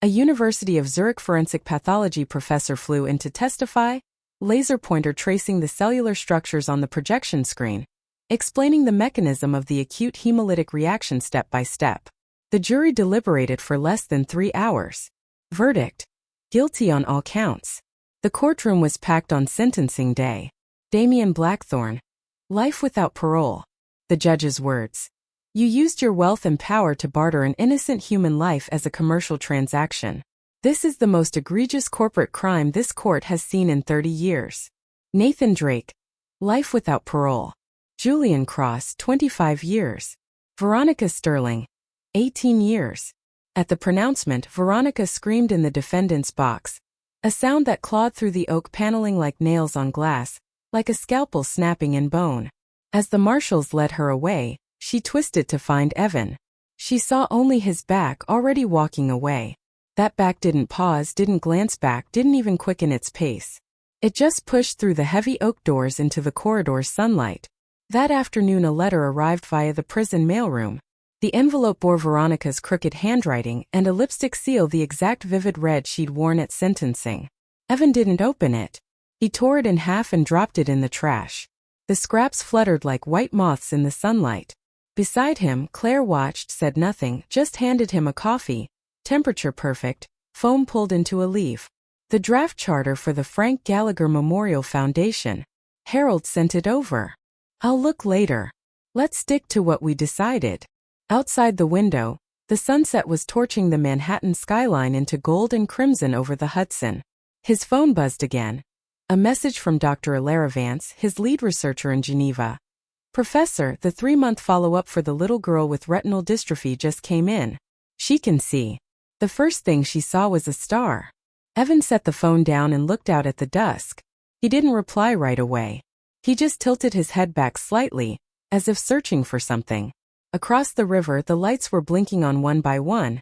A University of Zurich forensic pathology professor flew in to testify, laser pointer tracing the cellular structures on the projection screen, explaining the mechanism of the acute hemolytic reaction step by step. The jury deliberated for less than 3 hours. Verdict: guilty on all counts. The courtroom was packed on sentencing day. Damian Blackthorn. Life without parole. The judge's words. You used your wealth and power to barter an innocent human life as a commercial transaction. This is the most egregious corporate crime this court has seen in 30 years. Nathan Drake. Life without parole. Julian Cross, 25 years. Veronica Sterling. 18 years. At the pronouncement, Veronica screamed in the defendant's box, a sound that clawed through the oak paneling like nails on glass, like a scalpel snapping in bone. As the marshals led her away, she twisted to find Evan. She saw only his back, already walking away. That back didn't pause, didn't glance back, didn't even quicken its pace. It just pushed through the heavy oak doors into the corridor's sunlight. That afternoon a letter arrived via the prison mailroom. The envelope bore Veronica's crooked handwriting and a lipstick seal the exact vivid red she'd worn at sentencing. Evan didn't open it. He tore it in half and dropped it in the trash. The scraps fluttered like white moths in the sunlight. Beside him, Claire watched, said nothing, just handed him a coffee. Temperature perfect, foam pulled into a leaf. The draft charter for the Frank Gallagher Memorial Foundation. Harold sent it over. I'll look later. Let's stick to what we decided. Outside the window, the sunset was torching the Manhattan skyline into gold and crimson over the Hudson. His phone buzzed again. A message from Dr. Alara Vance, his lead researcher in Geneva. Professor, the 3-month follow-up for the little girl with retinal dystrophy just came in. She can see. The first thing she saw was a star. Evan set the phone down and looked out at the dusk. He didn't reply right away. He just tilted his head back slightly, as if searching for something. Across the river, the lights were blinking on one by one,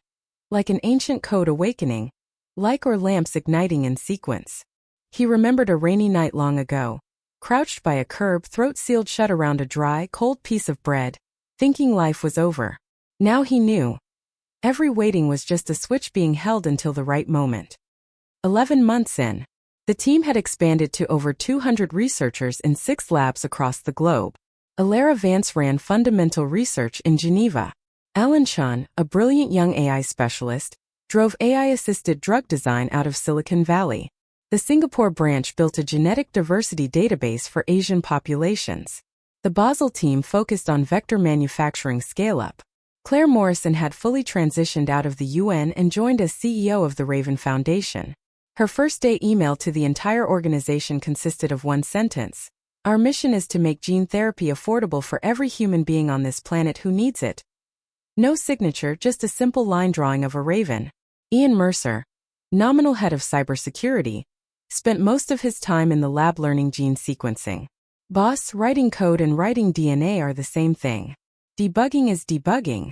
like an ancient code awakening, like or lamps igniting in sequence. He remembered a rainy night long ago, crouched by a curb, throat sealed shut around a dry, cold piece of bread, thinking life was over. Now he knew. Every waiting was just a switch being held until the right moment. 11 months in, the team had expanded to over 200 researchers in 6 labs across the globe. Alara Vance ran fundamental research in Geneva. Alan Chun, a brilliant young AI specialist, drove AI-assisted drug design out of Silicon Valley. The Singapore branch built a genetic diversity database for Asian populations. The Basel team focused on vector manufacturing scale-up. Claire Morrison had fully transitioned out of the UN and joined as CEO of the Raven Foundation. Her first-day email to the entire organization consisted of one sentence. Our mission is to make gene therapy affordable for every human being on this planet who needs it. No signature, just a simple line drawing of a raven. Ian Mercer, nominal head of cybersecurity, spent most of his time in the lab learning gene sequencing. Boss, writing code and writing DNA are the same thing. Debugging is debugging.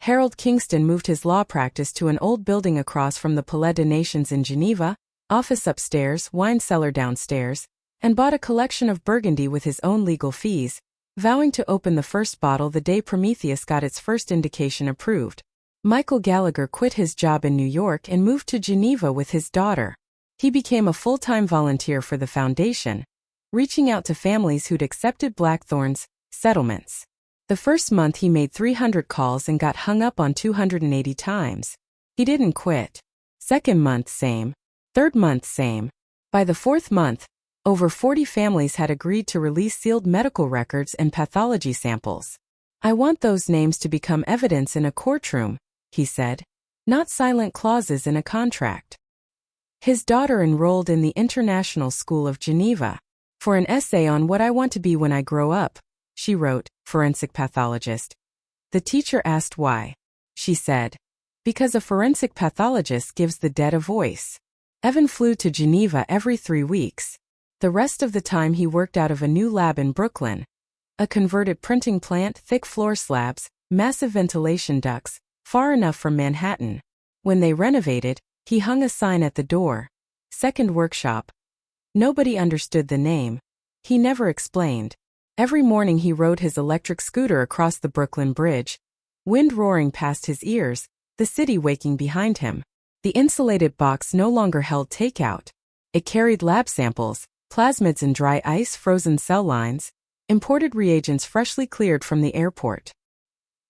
Harold Kingston moved his law practice to an old building across from the Palais des Nations in Geneva, office upstairs, wine cellar downstairs, and bought a collection of Burgundy with his own legal fees, vowing to open the first bottle the day Prometheus got its first indication approved. Michael Gallagher quit his job in New York and moved to Geneva with his daughter. He became a full-time volunteer for the foundation, reaching out to families who'd accepted Blackthorn's settlements. The first month he made 300 calls and got hung up on 280 times. He didn't quit. Second month, same. Third month, same. By the fourth month, over 40 families had agreed to release sealed medical records and pathology samples. I want those names to become evidence in a courtroom, he said, not silent clauses in a contract. His daughter enrolled in the International School of Geneva. For an essay on what I want to be when I grow up, she wrote, forensic pathologist. The teacher asked why. She said, because a forensic pathologist gives the dead a voice. Evan flew to Geneva every 3 weeks. The rest of the time he worked out of a new lab in Brooklyn. A converted printing plant, thick floor slabs, massive ventilation ducts, far enough from Manhattan. When they renovated, he hung a sign at the door. Second workshop. Nobody understood the name. He never explained. Every morning he rode his electric scooter across the Brooklyn Bridge, wind roaring past his ears, the city waking behind him. The insulated box no longer held takeout. It carried lab samples, plasmids and dry ice, frozen cell lines, imported reagents freshly cleared from the airport.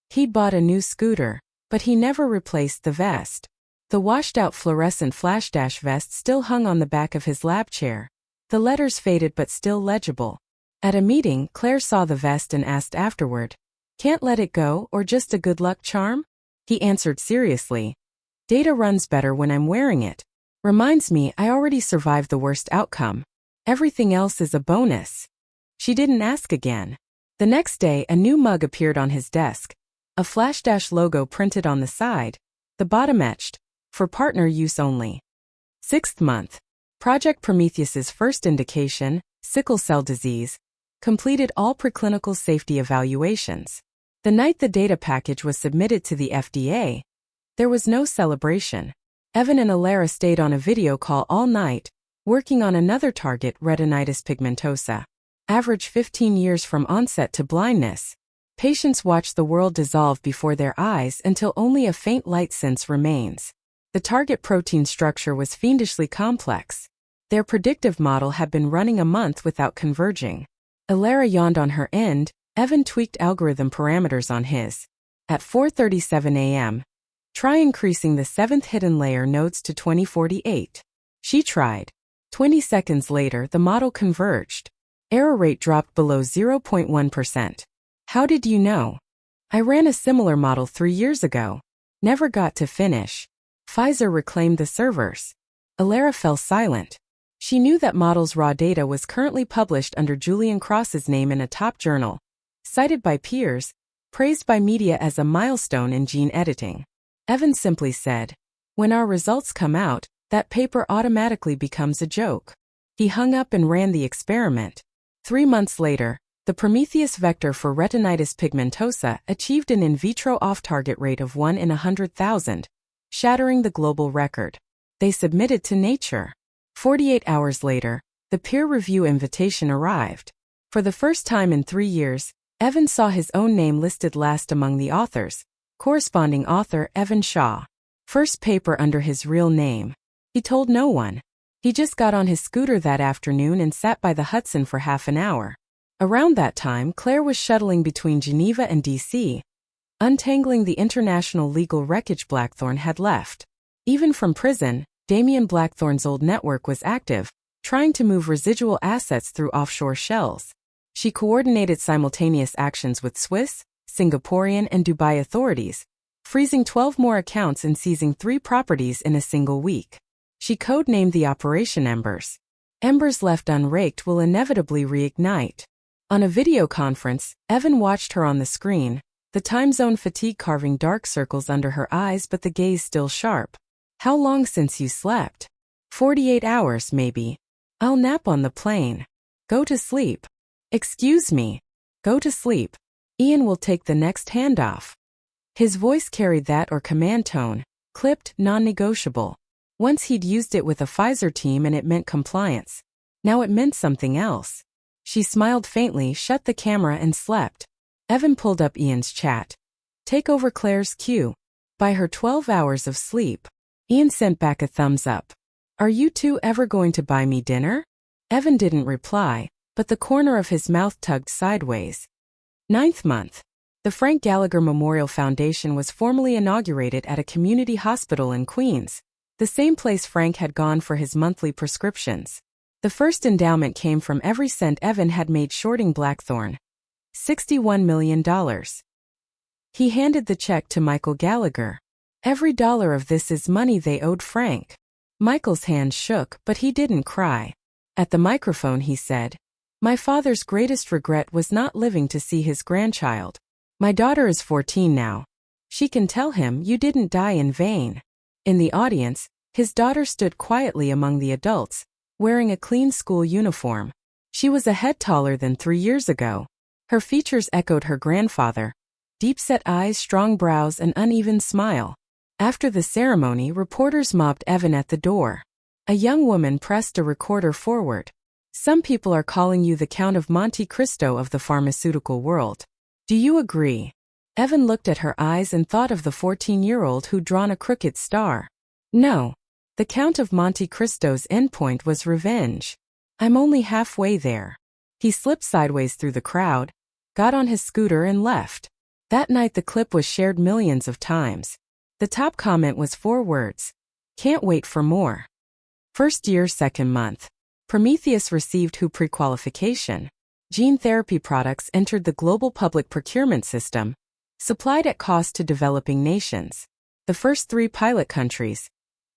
He'd bought a new scooter, but he never replaced the vest. The washed-out fluorescent flash dash vest still hung on the back of his lab chair. The letters faded but still legible. At a meeting, Claire saw the vest and asked afterward, "Can't let it go, or just a good luck charm?" He answered seriously, "Data runs better when I'm wearing it. Reminds me I already survived the worst outcome. Everything else is a bonus." She didn't ask again. The next day, a new mug appeared on his desk. A flash dash logo printed on the side, the bottom etched, "For partner use only." 6th month. Project Prometheus's first indication, sickle cell disease, completed all preclinical safety evaluations. The night the data package was submitted to the FDA, there was no celebration. Evan and Alara stayed on a video call all night, working on another target, retinitis pigmentosa. Average 15 years from onset to blindness. Patients watch the world dissolve before their eyes until only a faint light sense remains. The target protein structure was fiendishly complex. Their predictive model had been running a month without converging. Alara yawned on her end, Evan tweaked algorithm parameters on his. At 4:37 a.m., try increasing the 7th hidden layer nodes to 2048. She tried. 20 seconds later, the model converged. Error rate dropped below 0.1%. How did you know? I ran a similar model 3 years ago. Never got to finish. Pfizer reclaimed the servers. Alara fell silent. She knew that model's raw data was currently published under Julian Cross's name in a top journal, cited by peers, praised by media as a milestone in gene editing. Evan simply said, "When our results come out, that paper automatically becomes a joke." He hung up and ran the experiment. 3 months later, the Prometheus vector for retinitis pigmentosa achieved an in vitro off-target rate of 1 in 100,000, shattering the global record. They submitted to Nature. 48 hours later, the peer review invitation arrived. For the first time in 3 years, Evan saw his own name listed last among the authors. Corresponding author Evan Shaw. First paper under his real name. He told no one. He just got on his scooter that afternoon and sat by the Hudson for half an hour. Around that time, Claire was shuttling between Geneva and D.C., untangling the international legal wreckage Blackthorne had left. Even from prison, Damian Blackthorne's old network was active, trying to move residual assets through offshore shells. She coordinated simultaneous actions with Swiss, Singaporean, and Dubai authorities, freezing 12 more accounts and seizing 3 properties in a single week. She codenamed the operation Embers. Embers left unraked will inevitably reignite. On a video conference, Evan watched her on the screen, the time zone fatigue carving dark circles under her eyes but the gaze still sharp. How long since you slept? 48 hours, maybe. I'll nap on the plane. Go to sleep. Excuse me. Go to sleep. Ian will take the next handoff. His voice carried that or command tone, clipped, non-negotiable. Once he'd used it with a Pfizer team and it meant compliance. Now it meant something else. She smiled faintly, shut the camera and slept. Evan pulled up Ian's chat. Take over Claire's cue. Buy her 12 hours of sleep. Ian sent back a thumbs up. Are you two ever going to buy me dinner? Evan didn't reply, but the corner of his mouth tugged sideways. 9th month. The Frank Gallagher Memorial Foundation was formally inaugurated at a community hospital in Queens, the same place Frank had gone for his monthly prescriptions. The first endowment came from every cent Evan had made shorting Blackthorne. $61 million. He handed the check to Michael Gallagher. Every dollar of this is money they owed Frank. Michael's hand shook, but he didn't cry. At the microphone he said, My father's greatest regret was not living to see his grandchild. My daughter is 14 now. She can tell him you didn't die in vain. In the audience, his daughter stood quietly among the adults, wearing a clean school uniform. She was a head taller than 3 years ago. Her features echoed her grandfather. Deep-set eyes, strong brows, and uneven smile. After the ceremony, reporters mobbed Evan at the door. A young woman pressed a recorder forward. Some people are calling you the Count of Monte Cristo of the pharmaceutical world. Do you agree? Evan looked at her eyes and thought of the 14-year-old who'd drawn a crooked star. No. The Count of Monte Cristo's endpoint was revenge. I'm only halfway there. He slipped sideways through the crowd, got on his scooter and left. That night the clip was shared millions of times. The top comment was 4 words. Can't wait for more. First year, second month. Prometheus received WHO pre-qualification. Gene therapy products entered the global public procurement system, supplied at cost to developing nations. The first 3 pilot countries,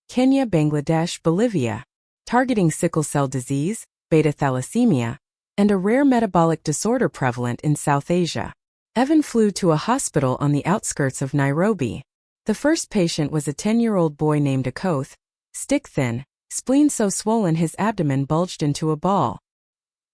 Kenya, Bangladesh, Bolivia, targeting sickle cell disease, beta thalassemia, and a rare metabolic disorder prevalent in South Asia. Evan flew to a hospital on the outskirts of Nairobi. The first patient was a 10-year-old boy named Akoth, stick-thin, spleen so swollen his abdomen bulged into a ball.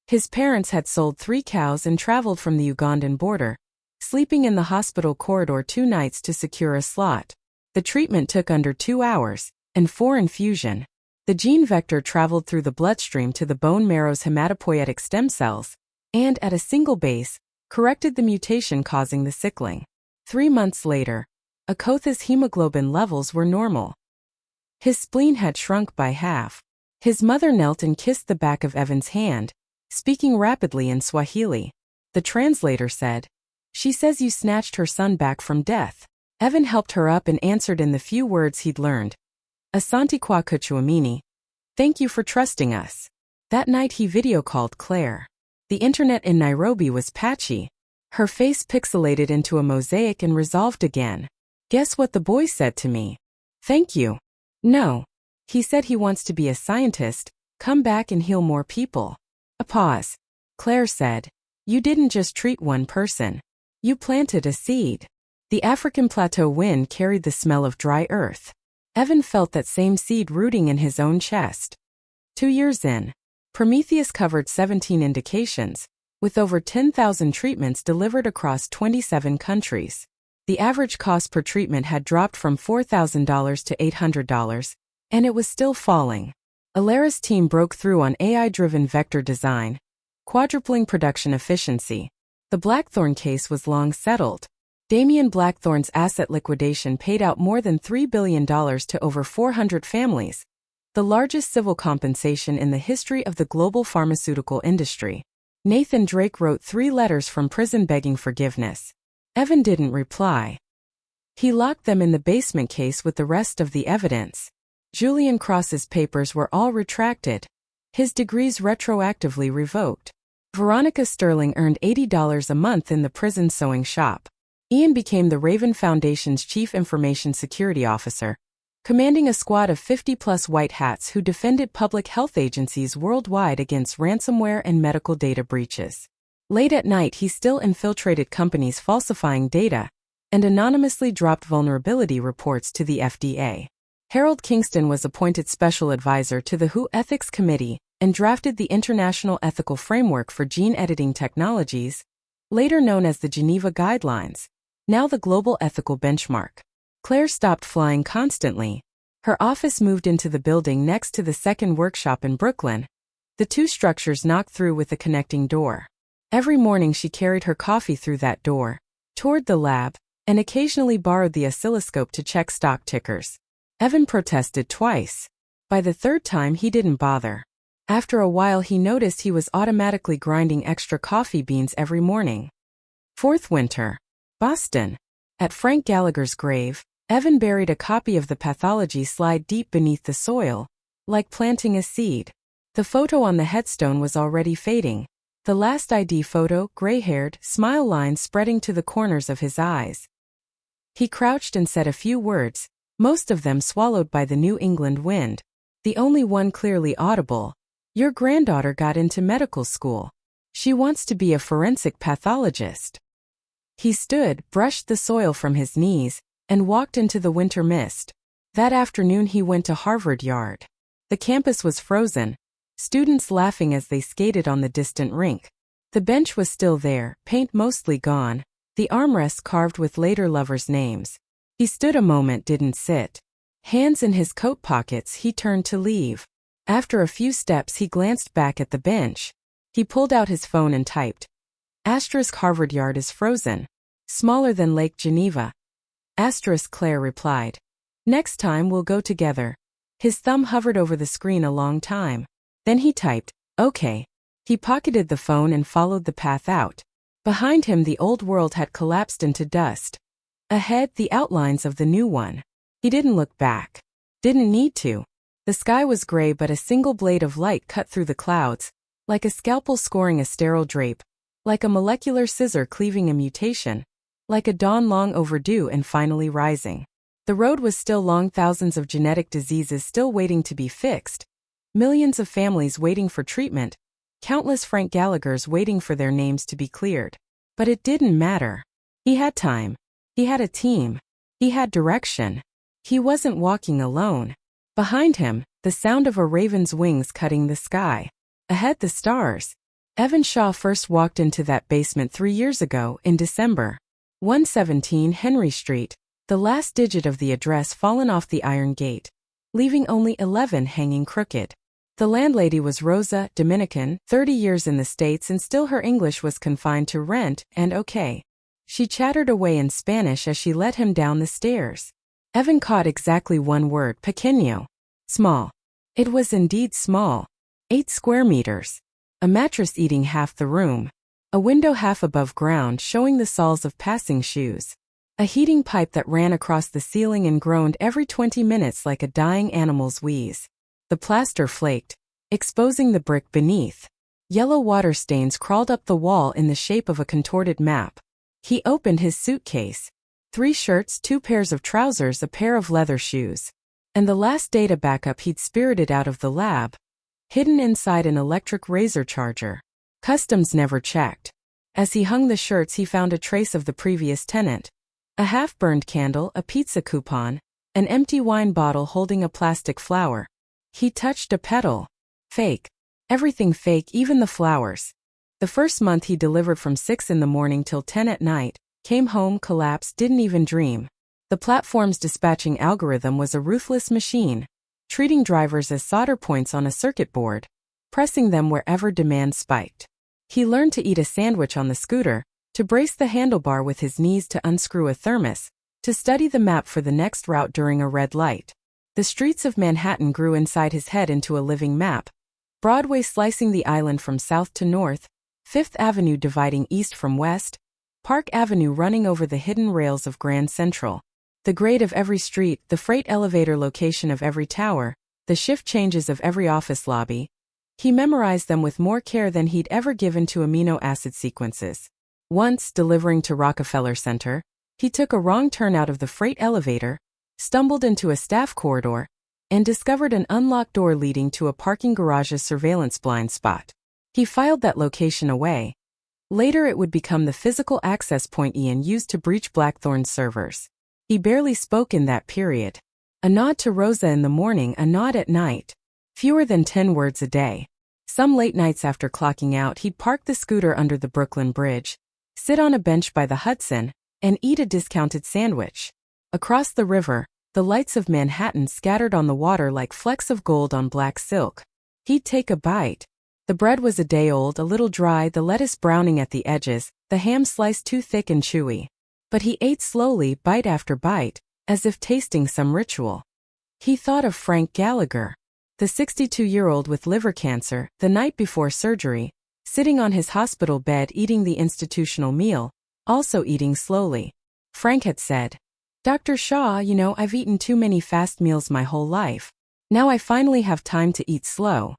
His parents had sold 3 cows and traveled from the Ugandan border, sleeping in the hospital corridor 2 nights to secure a slot. The treatment took under 2 hours, and 4 infusion. The gene vector traveled through the bloodstream to the bone marrow's hematopoietic stem cells, and at a single base, corrected the mutation causing the sickling. 3 months later, Akoth's hemoglobin levels were normal. His spleen had shrunk by half. His mother knelt and kissed the back of Evan's hand, speaking rapidly in Swahili. The translator said, She says you snatched her son back from death. Evan helped her up and answered in the few words he'd learned. Asante kwa kutuamini. Thank you for trusting us. That night he video called Claire. The internet in Nairobi was patchy. Her face pixelated into a mosaic and resolved again. Guess what the boy said to me? Thank you. No. He said he wants to be a scientist, come back and heal more people. A pause. Claire said, You didn't just treat one person. You planted a seed. The African plateau wind carried the smell of dry earth. Evan felt that same seed rooting in his own chest. 2 years in, Prometheus covered 17 indications, with over 10,000 treatments delivered across 27 countries. The average cost per treatment had dropped from $4,000 to $800, and it was still falling. Alara's team broke through on AI-driven vector design, quadrupling production efficiency. The Blackthorne case was long settled. Damian Blackthorne's asset liquidation paid out more than $3 billion to over 400 families, the largest civil compensation in the history of the global pharmaceutical industry. Nathan Drake wrote 3 letters from prison begging forgiveness. Evan didn't reply. He locked them in the basement case with the rest of the evidence. Julian Cross's papers were all retracted, his degrees retroactively revoked. Veronica Sterling earned $80 a month in the prison sewing shop. Ian became the Raven Foundation's chief information security officer, commanding a squad of 50-plus white hats who defended public health agencies worldwide against ransomware and medical data breaches. Late at night, he still infiltrated companies falsifying data and anonymously dropped vulnerability reports to the FDA. Harold Kingston was appointed special advisor to the WHO Ethics Committee and drafted the International Ethical Framework for Gene Editing Technologies, later known as the Geneva Guidelines, now the global ethical benchmark. Claire stopped flying constantly. Her office moved into the building next to the second workshop in Brooklyn, the 2 structures knocked through with a connecting door. Every morning she carried her coffee through that door, toured the lab, and occasionally borrowed the oscilloscope to check stock tickers. Evan protested twice. By the 3rd time he didn't bother. After a while he noticed he was automatically grinding extra coffee beans every morning. 4th winter. Boston. At Frank Gallagher's grave, Evan buried a copy of the pathology slide deep beneath the soil, like planting a seed. The photo on the headstone was already fading. The last ID photo, gray-haired, smile lines spreading to the corners of his eyes. He crouched and said a few words, most of them swallowed by the New England wind. The only one clearly audible. Your granddaughter got into medical school. She wants to be a forensic pathologist. He stood, brushed the soil from his knees, and walked into the winter mist. That afternoon he went to Harvard Yard. The campus was frozen, students laughing as they skated on the distant rink. The bench was still there, paint mostly gone, the armrests carved with later lovers' names. He stood a moment, didn't sit. Hands in his coat pockets, he turned to leave. After a few steps he glanced back at the bench. He pulled out his phone and typed. Harvard Yard is frozen. Smaller than Lake Geneva. Claire replied. Next time we'll go together. His thumb hovered over the screen a long time. Then he typed, okay. He pocketed the phone and followed the path out. Behind him the old world had collapsed into dust. Ahead, the outlines of the new one. He didn't look back. Didn't need to. The sky was gray, but a single blade of light cut through the clouds, like a scalpel scoring a sterile drape, like a molecular scissor cleaving a mutation, like a dawn long overdue and finally rising. The road was still long, thousands of genetic diseases still waiting to be fixed, millions of families waiting for treatment, countless Frank Gallaghers waiting for their names to be cleared. But it didn't matter. He had time. He had a team. He had direction. He wasn't walking alone. Behind him, the sound of a raven's wings cutting the sky. Ahead, the stars. Evan Shaw first walked into that basement 3 years ago in December. 117 Henry Street, the last digit of the address fallen off the iron gate, leaving only 11 hanging crooked. The landlady was Rosa, Dominican, 30 years in the States, and still her English was confined to rent and okay. She chattered away in Spanish as she led him down the stairs. Evan caught exactly one word, pequeño. Small. It was indeed small. 8 square meters. A mattress eating half the room. A window half above ground showing the soles of passing shoes. A heating pipe that ran across the ceiling and groaned every 20 minutes like a dying animal's wheeze. The plaster flaked, exposing the brick beneath. Yellow water stains crawled up the wall in the shape of a contorted map. He opened his suitcase. 3 shirts, 2 pairs of trousers, a pair of leather shoes. And the last data backup he'd spirited out of the lab, hidden inside an electric razor charger. Customs never checked. As he hung the shirts he found a trace of the previous tenant. A half-burned candle, a pizza coupon, an empty wine bottle holding a plastic flower. He touched a petal. Fake. Everything fake, even the flowers. The first month he delivered from 6 in the morning till 10 at night, came home, collapsed, didn't even dream. The platform's dispatching algorithm was a ruthless machine, treating drivers as solder points on a circuit board, pressing them wherever demand spiked. He learned to eat a sandwich on the scooter, to brace the handlebar with his knees, to unscrew a thermos, to study the map for the next route during a red light. The streets of Manhattan grew inside his head into a living map. Broadway slicing the island from south to north, Fifth Avenue dividing east from west, Park Avenue running over the hidden rails of Grand Central. The grade of every street, the freight elevator location of every tower, the shift changes of every office lobby. He memorized them with more care than he'd ever given to amino acid sequences. Once, delivering to Rockefeller Center, he took a wrong turn out of the freight elevator, stumbled into a staff corridor, and discovered an unlocked door leading to a parking garage's surveillance blind spot. He filed that location away. Later it would become the physical access point Ian used to breach Blackthorn's servers. He barely spoke in that period. A nod to Rosa in the morning, a nod at night. Fewer than 10 words a day. Some late nights after clocking out, he'd park the scooter under the Brooklyn Bridge, sit on a bench by the Hudson, and eat a discounted sandwich. Across the river, the lights of Manhattan scattered on the water like flecks of gold on black silk. He'd take a bite. The bread was a day old, a little dry, the lettuce browning at the edges, the ham sliced too thick and chewy. But he ate slowly, bite after bite, as if tasting some ritual. He thought of Frank Gallagher, the 62-year-old with liver cancer, the night before surgery, sitting on his hospital bed eating the institutional meal, also eating slowly. Frank had said, "Dr. Shaw, I've eaten too many fast meals my whole life. Now I finally have time to eat slow."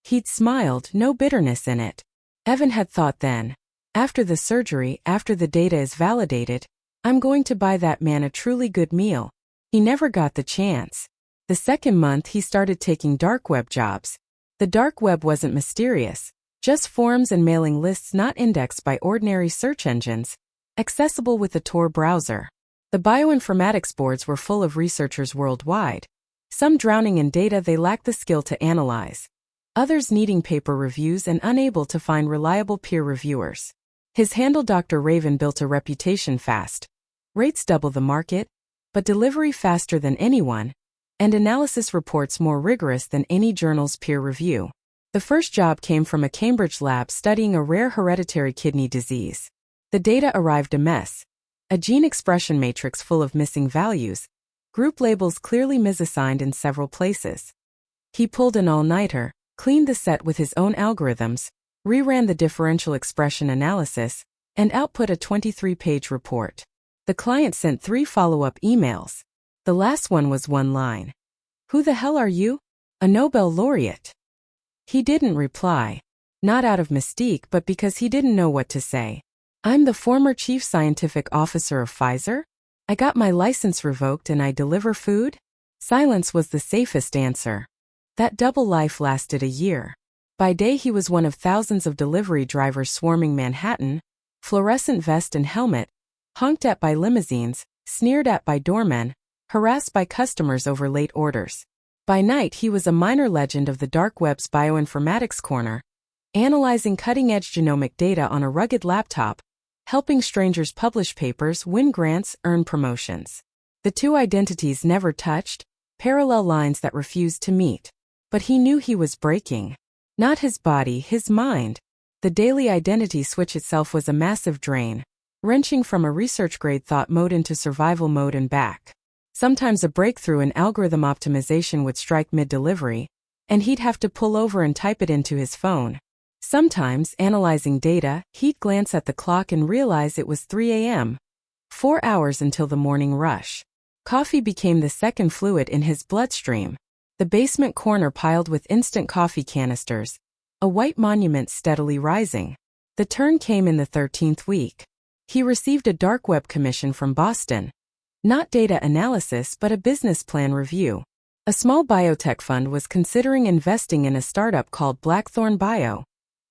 He'd smiled, no bitterness in it. Evan had thought then, after the surgery, after the data is validated, I'm going to buy that man a truly good meal. He never got the chance. The second month he started taking dark web jobs. The dark web wasn't mysterious, just forums and mailing lists not indexed by ordinary search engines, accessible with a Tor browser. The bioinformatics boards were full of researchers worldwide, some drowning in data they lacked the skill to analyze, others needing paper reviews and unable to find reliable peer reviewers. His handle Dr. Raven built a reputation fast. Rates double the market, but delivery faster than anyone, and analysis reports more rigorous than any journal's peer review. The first job came from a Cambridge lab studying a rare hereditary kidney disease. The data arrived a mess. A gene expression matrix full of missing values, group labels clearly misassigned in several places. He pulled an all-nighter, cleaned the set with his own algorithms, reran the differential expression analysis, and output a 23-page report. The client sent 3 follow-up emails. The last one was one line. "Who the hell are you? A Nobel laureate?" He didn't reply. Not out of mystique, but because he didn't know what to say. "I'm the former chief scientific officer of Pfizer. I got my license revoked and I deliver food?" Silence was the safest answer. That double life lasted a year. By day he was one of thousands of delivery drivers swarming Manhattan, fluorescent vest and helmet, honked at by limousines, sneered at by doormen, harassed by customers over late orders. By night he was a minor legend of the dark web's bioinformatics corner, analyzing cutting-edge genomic data on a rugged laptop, helping strangers publish papers, win grants, earn promotions. The two identities never touched, parallel lines that refused to meet. But he knew he was breaking. Not his body, his mind. The daily identity switch itself was a massive drain, wrenching from a research-grade thought mode into survival mode and back. Sometimes a breakthrough in algorithm optimization would strike mid-delivery, and he'd have to pull over and type it into his phone. Sometimes, analyzing data, he'd glance at the clock and realize it was 3 a.m. 4 hours until the morning rush. Coffee became the second fluid in his bloodstream. The basement corner piled with instant coffee canisters, a white monument steadily rising. The turn came in the 13th week. He received a dark web commission from Boston. Not data analysis but a business plan review. A small biotech fund was considering investing in a startup called Blackthorn Bio,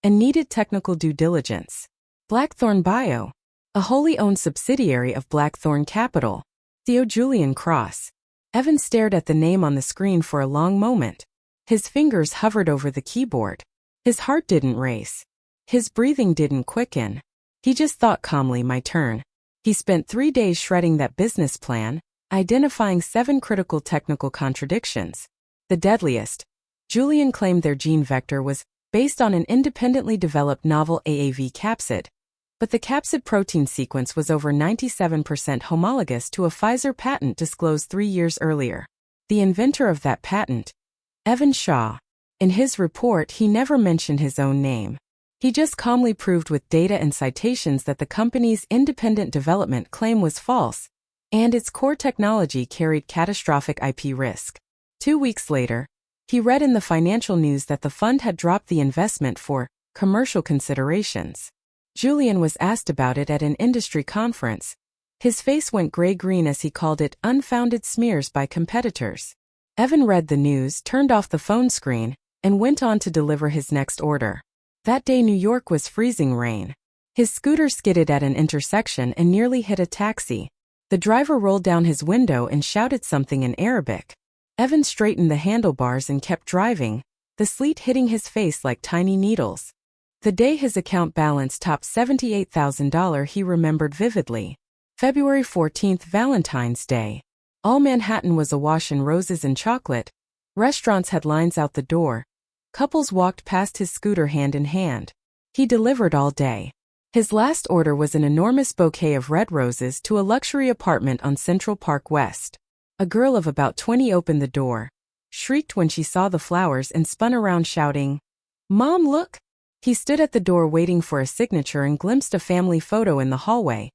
and needed technical due diligence. Blackthorn Bio, a wholly owned subsidiary of Blackthorn Capital. Theo Julian Cross. Evan stared at the name on the screen for a long moment. His fingers hovered over the keyboard. His heart didn't race. His breathing didn't quicken. He just thought calmly, my turn. He spent 3 days shredding that business plan, identifying 7 critical technical contradictions. The deadliest. Julian claimed their gene vector was based on an independently developed novel AAV capsid, But the capsid protein sequence was over 97% homologous to a Pfizer patent disclosed 3 years earlier. The inventor of that patent, Evan Shaw. In his report, he never mentioned his own name. He just calmly proved with data and citations that the company's independent development claim was false, and its core technology carried catastrophic IP risk. 2 weeks later, he read in the financial news that the fund had dropped the investment for commercial considerations. Julian was asked about it at an industry conference. His face went gray-green as he called it unfounded smears by competitors. Evan read the news, turned off the phone screen, and went on to deliver his next order. That day New York was freezing rain. His scooter skidded at an intersection and nearly hit a taxi. The driver rolled down his window and shouted something in Arabic. Evan straightened the handlebars and kept driving, the sleet hitting his face like tiny needles. The day his account balance topped $78,000 he remembered vividly. February 14th, Valentine's Day. All Manhattan was awash in roses and chocolate. Restaurants had lines out the door. Couples walked past his scooter hand in hand. He delivered all day. His last order was an enormous bouquet of red roses to a luxury apartment on Central Park West. A girl of about 20 opened the door, shrieked when she saw the flowers and spun around shouting, "Mom, look!" He stood at the door waiting for a signature and glimpsed a family photo in the hallway.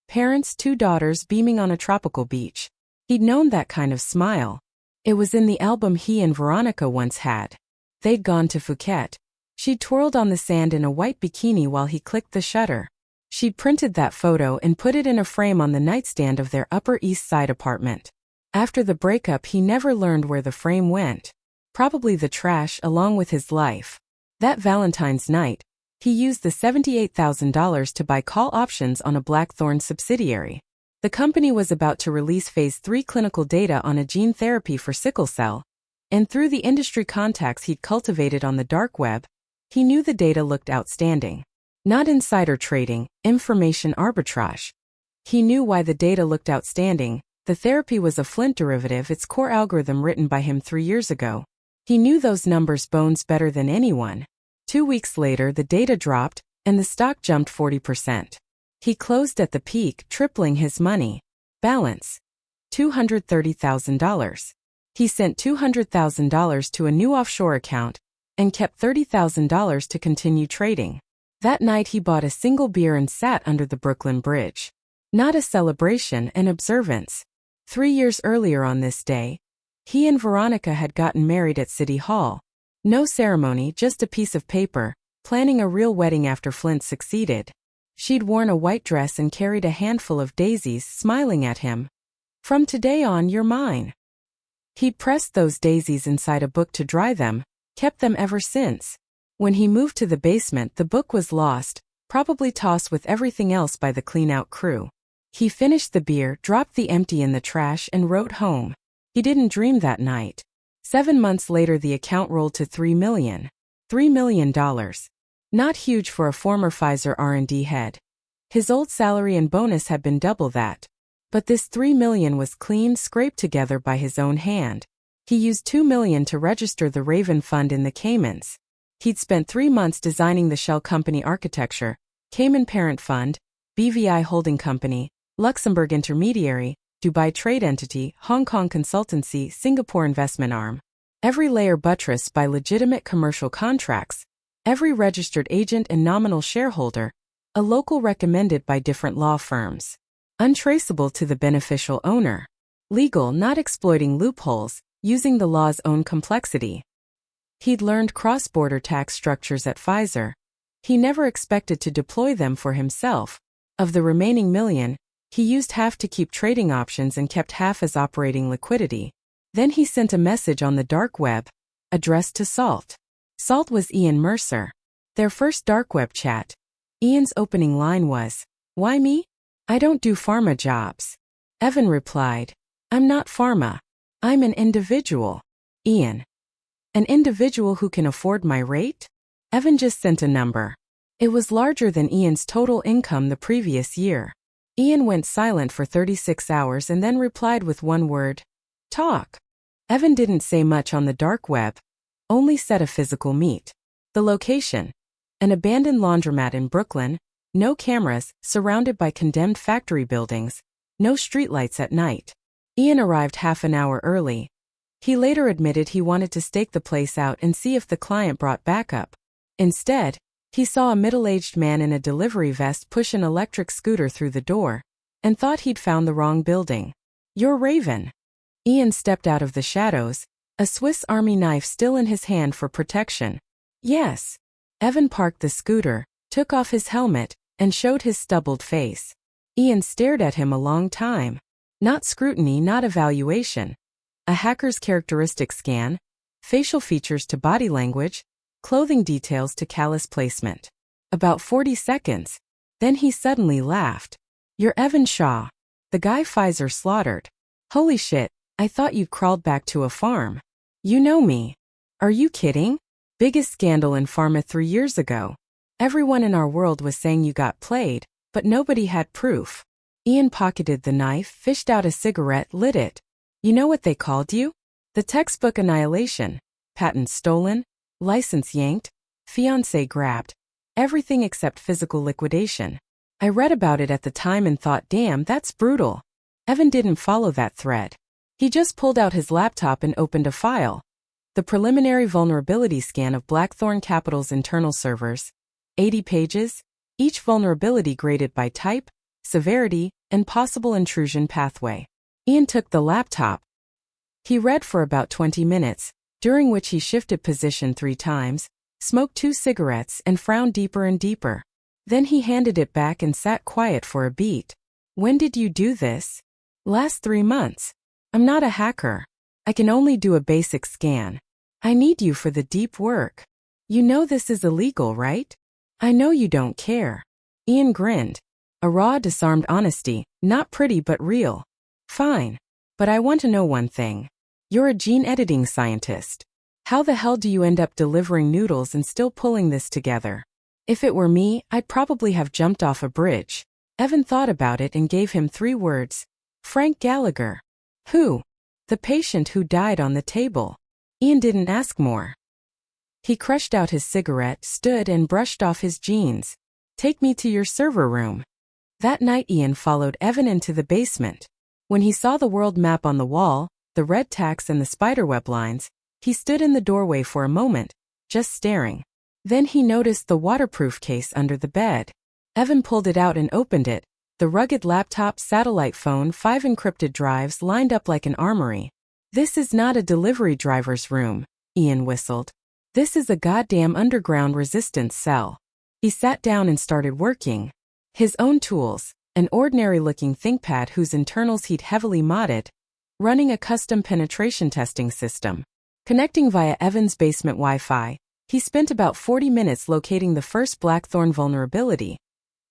Parents, 2 daughters beaming on a tropical beach. He'd known that kind of smile. It was in the album he and Veronica once had. They'd gone to Phuket. She'd twirled on the sand in a white bikini while he clicked the shutter. She'd printed that photo and put it in a frame on the nightstand of their Upper East Side apartment. After the breakup, he never learned where the frame went. Probably the trash along with his life. That Valentine's night, he used the $78,000 to buy call options on a Blackthorn subsidiary. The company was about to release Phase 3 clinical data on a gene therapy for sickle cell, and through the industry contacts he'd cultivated on the dark web, he knew the data looked outstanding. Not insider trading, information arbitrage. He knew why the data looked outstanding. The therapy was a Flint derivative, its core algorithm written by him 3 years ago. He knew those numbers bones better than anyone. 2 weeks later, the data dropped, and the stock jumped 40%. He closed at the peak, tripling his money. Balance: $230,000. He sent $200,000 to a new offshore account and kept $30,000 to continue trading. That night he bought a single beer and sat under the Brooklyn Bridge. Not a celebration, an observance. 3 years earlier on this day, he and Veronica had gotten married at City Hall. No ceremony, just a piece of paper, planning a real wedding after Flint succeeded. She'd worn a white dress and carried a handful of daisies, smiling at him. "From today on, you're mine." He'd pressed those daisies inside a book to dry them, kept them ever since. When he moved to the basement, the book was lost, probably tossed with everything else by the clean-out crew. He finished the beer, dropped the empty in the trash, and wrote home. He didn't dream that night. 7 months later, the account rolled to $3 million. $3 million. Not huge for a former Pfizer R&D head. His old salary and bonus had been double that. But this $3 million was clean, scraped together by his own hand. He used $2 million to register the Raven Fund in the Caymans. He'd spent 3 months designing the shell company architecture: Cayman Parent Fund, BVI Holding Company, Luxembourg Intermediary, Dubai Trade Entity, Hong Kong Consultancy, Singapore Investment Arm. Every layer buttressed by legitimate commercial contracts. Every registered agent and nominal shareholder. A local recommended by different law firms. Untraceable to the beneficial owner. Legal, not exploiting loopholes, using the law's own complexity. He'd learned cross-border tax structures at Pfizer. He never expected to deploy them for himself. Of the remaining $1 million, he used half to keep trading options and kept half as operating liquidity. Then he sent a message on the dark web, addressed to Salt. Salt was Ian Mercer. Their first dark web chat. Ian's opening line was, "Why me? I don't do pharma jobs." Evan replied, "I'm not pharma. I'm an individual." Ian: "An individual who can afford my rate?" Evan just sent a number. It was larger than Ian's total income the previous year. Ian went silent for 36 hours and then replied with one word, "Talk." Evan didn't say much on the dark web, only set a physical meet. The location: an abandoned laundromat in Brooklyn, no cameras, surrounded by condemned factory buildings, no streetlights at night. Ian arrived half an hour early. He later admitted he wanted to stake the place out and see if the client brought backup. Instead, he saw a middle-aged man in a delivery vest push an electric scooter through the door, and thought he'd found the wrong building. "You're Raven." Ian stepped out of the shadows, a Swiss Army knife still in his hand for protection. "Yes." Evan parked the scooter, took off his helmet, and showed his stubbled face. Ian stared at him a long time. Not scrutiny, not evaluation. A hacker's characteristic scan, facial features to body language, clothing details to callus placement. About 40 seconds. Then he suddenly laughed. "You're Evan Shaw, the guy Pfizer slaughtered. Holy shit, I thought you'd crawled back to a farm. You know me." "Are you kidding? Biggest scandal in pharma 3 years ago. Everyone in our world was saying you got played, but nobody had proof." Ian pocketed the knife, fished out a cigarette, lit it. "You know what they called you? The textbook annihilation. Patent stolen, license yanked, fiancé grabbed. Everything except physical liquidation. I read about it at the time and thought, damn, that's brutal." Evan didn't follow that thread. He just pulled out his laptop and opened a file. The preliminary vulnerability scan of Blackthorn Capital's internal servers. 80 pages, each vulnerability graded by type, severity, and possible intrusion pathway. Ian took the laptop. He read for about 20 minutes, during which he shifted position 3 times, smoked 2 cigarettes, and frowned deeper and deeper. Then he handed it back and sat quiet for a beat. "When did you do this?" "Last 3 months. I'm not a hacker. I can only do a basic scan. I need you for the deep work. You know this is illegal, right?" "I know you don't care." Ian grinned. A raw, disarmed honesty, not pretty but real. "Fine. But I want to know one thing. You're a gene editing scientist. How the hell do you end up delivering noodles and still pulling this together?" "If it were me, I'd probably have jumped off a bridge." Evan thought about it and gave him 3 words. "Frank Gallagher." "Who?" "The patient who died on the table." Ian didn't ask more. He crushed out his cigarette, stood and brushed off his jeans. "Take me to your server room." That night Ian followed Evan into the basement. When he saw the world map on the wall, the red tacks and the spiderweb lines, he stood in the doorway for a moment, just staring. Then he noticed the waterproof case under the bed. Evan pulled it out and opened it. The rugged laptop, satellite phone, 5 encrypted drives lined up like an armory. "This is not a delivery driver's room," Ian whistled. "This is a goddamn underground resistance cell." He sat down and started working. His own tools, an ordinary-looking ThinkPad whose internals he'd heavily modded, running a custom penetration testing system. Connecting via Evan's basement Wi-Fi, he spent about 40 minutes locating the first Blackthorn vulnerability.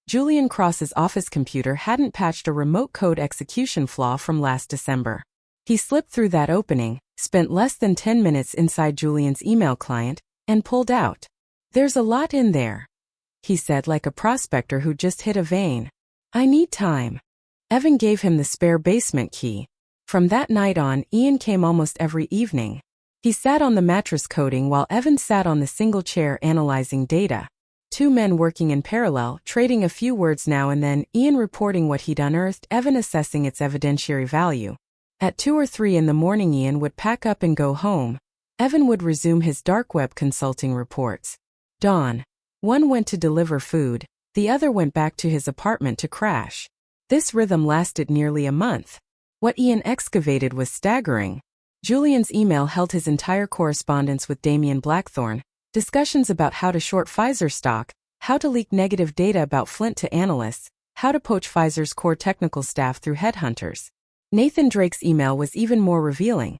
Julian Cross's office computer hadn't patched a remote code execution flaw from last December. He slipped through that opening, spent less than 10 minutes inside Julian's email client, and pulled out. "There's a lot in there," he said like a prospector who just hit a vein. "I need time." Evan gave him the spare basement key. From that night on, Ian came almost every evening. He sat on the mattress coding while Evan sat on the single chair analyzing data. 2 men working in parallel, trading a few words now and then, Ian reporting what he'd unearthed, Evan assessing its evidentiary value. At 2 or 3 in the morning Ian would pack up and go home. Evan would resume his dark web consulting reports. Dawn. One went to deliver food, the other went back to his apartment to crash. This rhythm lasted nearly a month. What Ian excavated was staggering. Julian's email held his entire correspondence with Damien Blackthorn, discussions about how to short Pfizer stock, how to leak negative data about Flint to analysts, how to poach Pfizer's core technical staff through headhunters. Nathan Drake's email was even more revealing.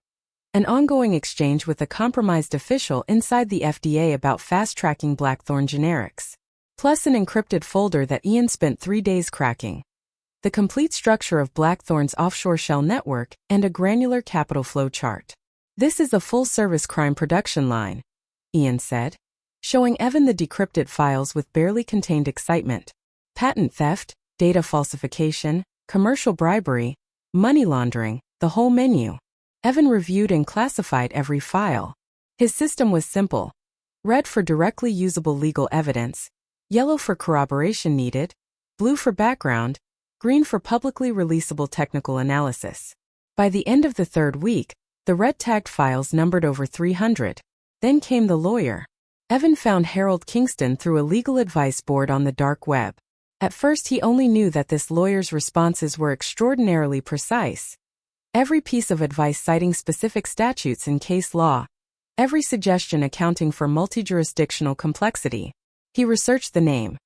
An ongoing exchange with a compromised official inside the FDA about fast-tracking Blackthorn generics. Plus an encrypted folder that Ian spent 3 days cracking. The complete structure of Blackthorn's offshore shell network and a granular capital flow chart. "This is a full-service crime production line," Ian said, showing Evan the decrypted files with barely contained excitement. Patent theft, data falsification, commercial bribery, money laundering, the whole menu. Evan reviewed and classified every file. His system was simple. Read for directly usable legal evidence. yellow for corroboration needed, blue for background, green for publicly releasable technical analysis. By the end of the third week, the red-tagged files numbered over 300. Then came the lawyer. Evan found Harold Kingston through a legal advice board on the dark web. At first he only knew that this lawyer's responses were extraordinarily precise. Every piece of advice citing specific statutes and case law. Every suggestion accounting for multi-jurisdictional complexity. He researched the name.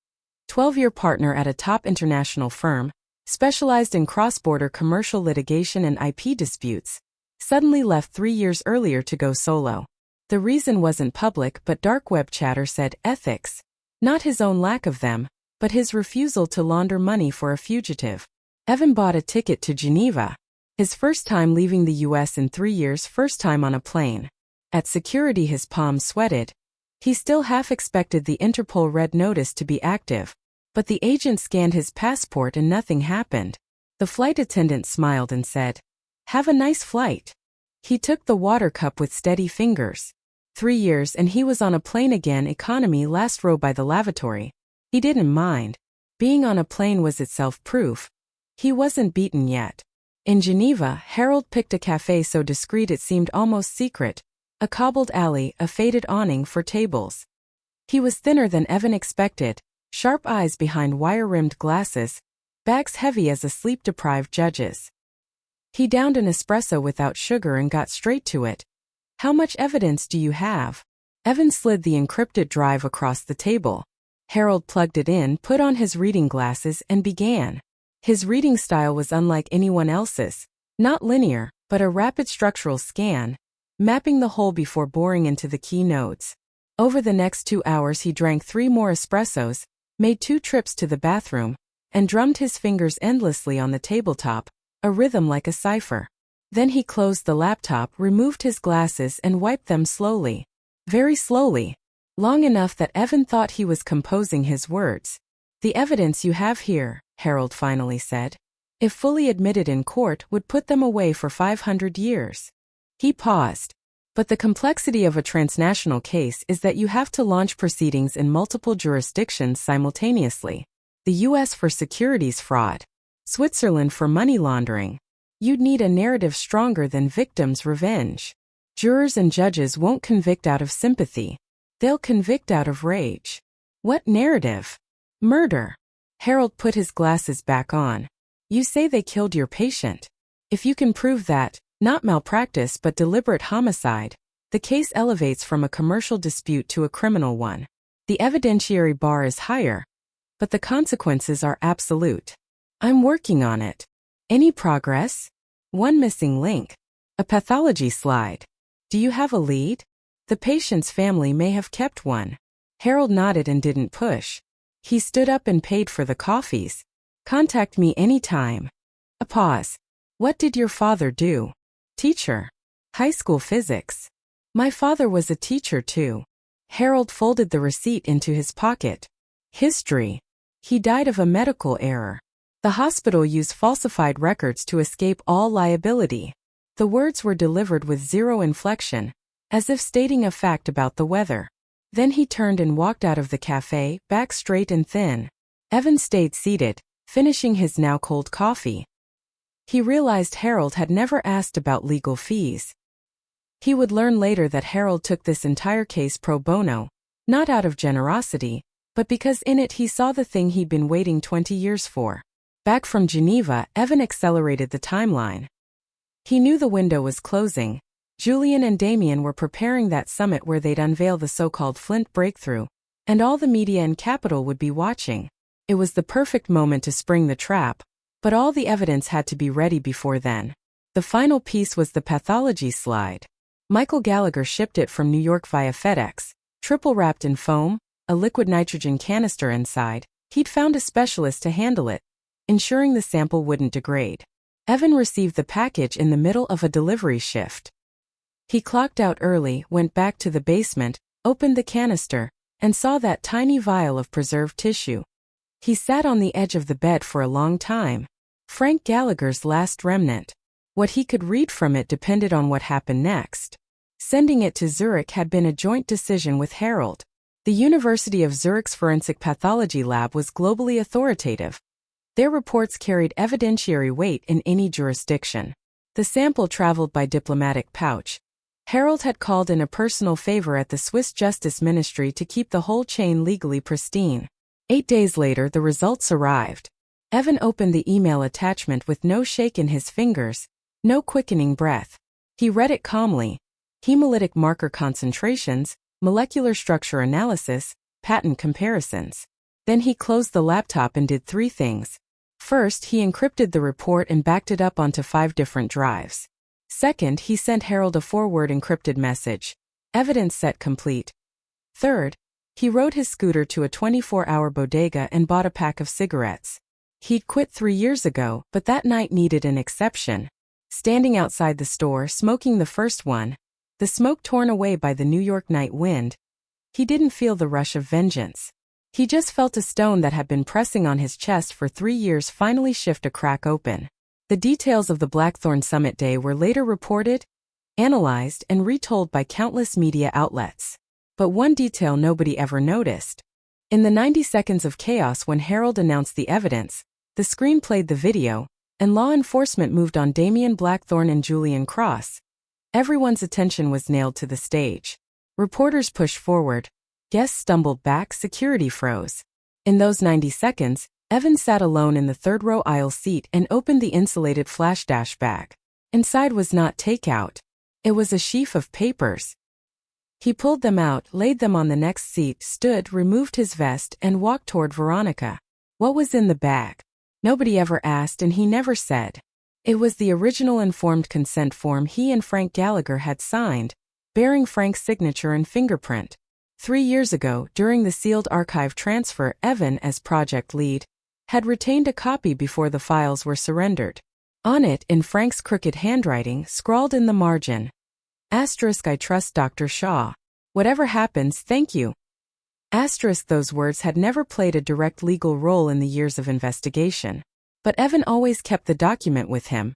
12-year partner at a top international firm, specialized in cross-border commercial litigation and IP disputes, suddenly left 3 years earlier to go solo. The reason wasn't public, but dark web chatter said ethics. Not his own lack of them, but his refusal to launder money for a fugitive. Evan bought a ticket to Geneva. His first time leaving the US in 3 years, first time on a plane. At security his palms sweated. He still half expected the Interpol red notice to be active. But the agent scanned his passport and nothing happened. The flight attendant smiled and said, "Have a nice flight." He took the water cup with steady fingers. 3 years and he was on a plane again, economy, last row by the lavatory. He didn't mind. Being on a plane was itself proof. He wasn't beaten yet. In Geneva, Harold picked a cafe so discreet it seemed almost secret. A cobbled alley, a faded awning for tables. He was thinner than Evan expected, sharp eyes behind wire-rimmed glasses, bags heavy as a sleep-deprived judge's. He downed an espresso without sugar and got straight to it. "How much evidence do you have?" Evan slid the encrypted drive across the table. Harold plugged it in, put on his reading glasses, and began. His reading style was unlike anyone else's. Not linear, but a rapid structural scan, mapping the whole before boring into the key notes. Over the next 2 hours he drank 3 more espressos, made 2 trips to the bathroom, and drummed his fingers endlessly on the tabletop, a rhythm like a cipher. Then he closed the laptop, removed his glasses and wiped them slowly. Very slowly. Long enough that Evan thought he was composing his words. "The evidence you have here," Harold finally said, "if fully admitted in court, would put them away for 500 years. He paused. "But the complexity of a transnational case is that you have to launch proceedings in multiple jurisdictions simultaneously. The US for securities fraud. Switzerland for money laundering. You'd need a narrative stronger than victims' revenge. Jurors and judges won't convict out of sympathy. They'll convict out of rage." "What narrative?" "Murder." Harold put his glasses back on. "You say they killed your patient. If you can prove that, not malpractice but deliberate homicide, the case elevates from a commercial dispute to a criminal one. The evidentiary bar is higher, but the consequences are absolute. I'm working on it." "Any progress?" "One missing link. A pathology slide." "Do you have a lead?" "The patient's family may have kept one." Harold nodded and didn't push. He stood up and paid for the coffees. "Contact me anytime." A pause. "What did your father do?" "Teacher. High school physics." "My father was a teacher too." Harold folded the receipt into his pocket. "History. He died of a medical error. The hospital used falsified records to escape all liability." The words were delivered with zero inflection, as if stating a fact about the weather. Then he turned and walked out of the cafe, back straight and thin. Evan stayed seated, finishing his now cold coffee. He realized Harold had never asked about legal fees. He would learn later that Harold took this entire case pro bono, not out of generosity, but because in it he saw the thing he'd been waiting 20 years for. Back from Geneva, Evan accelerated the timeline. He knew the window was closing. Julian and Damien were preparing that summit where they'd unveil the so-called Flint breakthrough, and all the media and capital would be watching. It was the perfect moment to spring the trap, but all the evidence had to be ready before then. The final piece was the pathology slide. Michael Gallagher shipped it from New York via FedEx, triple wrapped in foam, a liquid nitrogen canister inside. He'd found a specialist to handle it, ensuring the sample wouldn't degrade. Evan received the package in the middle of a delivery shift. He clocked out early, went back to the basement, opened the canister, and saw that tiny vial of preserved tissue. He sat on the edge of the bed for a long time. Frank Gallagher's last remnant. What he could read from it depended on what happened next. Sending it to Zurich had been a joint decision with Harold. The University of Zurich's forensic pathology lab was globally authoritative. Their reports carried evidentiary weight in any jurisdiction. The sample traveled by diplomatic pouch. Harold had called in a personal favor at the Swiss Justice Ministry to keep the whole chain legally pristine. 8 days later, the results arrived. Evan opened the email attachment with no shake in his fingers, no quickening breath. He read it calmly. Hemolytic marker concentrations, molecular structure analysis, patent comparisons. Then he closed the laptop and did 3 things. First, he encrypted the report and backed it up onto 5 different drives. Second, he sent Harold a 4-word encrypted message. Evidence set complete. Third, he rode his scooter to a 24-hour bodega and bought a pack of cigarettes. He'd quit 3 years ago, but that night needed an exception. Standing outside the store, smoking the first one, the smoke torn away by the New York night wind, he didn't feel the rush of vengeance. He just felt a stone that had been pressing on his chest for 3 years finally shift a crack open. The details of the Blackthorn Summit Day were later reported, analyzed, and retold by countless media outlets. But one detail nobody ever noticed. In the 90 seconds of chaos when Harold announced the evidence, the screen played the video, and law enforcement moved on Damian Blackthorn and Julian Cross. Everyone's attention was nailed to the stage. Reporters pushed forward. Guests stumbled back, security froze. In those 90 seconds, Evan sat alone in the third-row aisle seat and opened the insulated flash dash bag. Inside was not takeout. It was a sheaf of papers. He pulled them out, laid them on the next seat, stood, removed his vest, and walked toward Veronica. What was in the bag? Nobody ever asked, and he never said. It was the original informed consent form he and Frank Gallagher had signed, bearing Frank's signature and fingerprint. 3 years ago, during the sealed archive transfer, Evan, as project lead, had retained a copy before the files were surrendered. On it, in Frank's crooked handwriting, scrawled in the margin, *, I trust Dr. Shaw. Whatever happens, thank you. *, those words had never played a direct legal role in the years of investigation. But Evan always kept the document with him.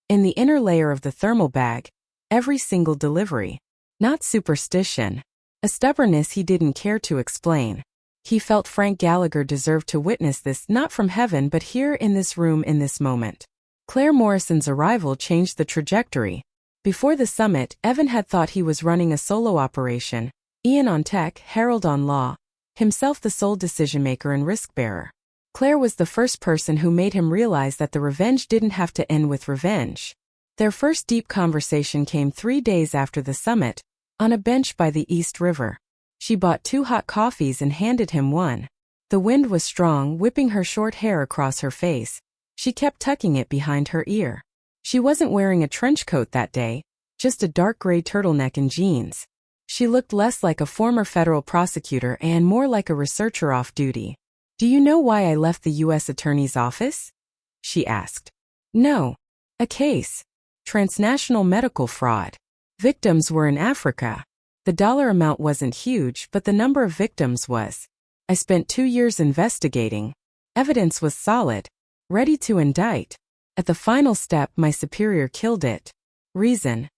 In the inner layer of the thermal bag, every single delivery. Not superstition. A stubbornness he didn't care to explain. He felt Frank Gallagher deserved to witness this not from heaven but here in this room in this moment. Claire Morrison's arrival changed the trajectory. Before the summit, Evan had thought he was running a solo operation, Ian on tech, Harold on law, himself the sole decision-maker and risk-bearer. Claire was the first person who made him realize that the revenge didn't have to end with revenge. Their first deep conversation came 3 days after the summit, on a bench by the East River. She bought 2 hot coffees and handed him one. The wind was strong, whipping her short hair across her face. She kept tucking it behind her ear. She wasn't wearing a trench coat that day, just a dark gray turtleneck and jeans. She looked less like a former federal prosecutor and more like a researcher off duty. "Do you know why I left the U.S. Attorney's office?" she asked. "No. A case. Transnational medical fraud. Victims were in Africa. The dollar amount wasn't huge, but the number of victims was. I spent 2 years investigating. Evidence was solid. Ready to indict. At the final step, my superior killed it. Reason?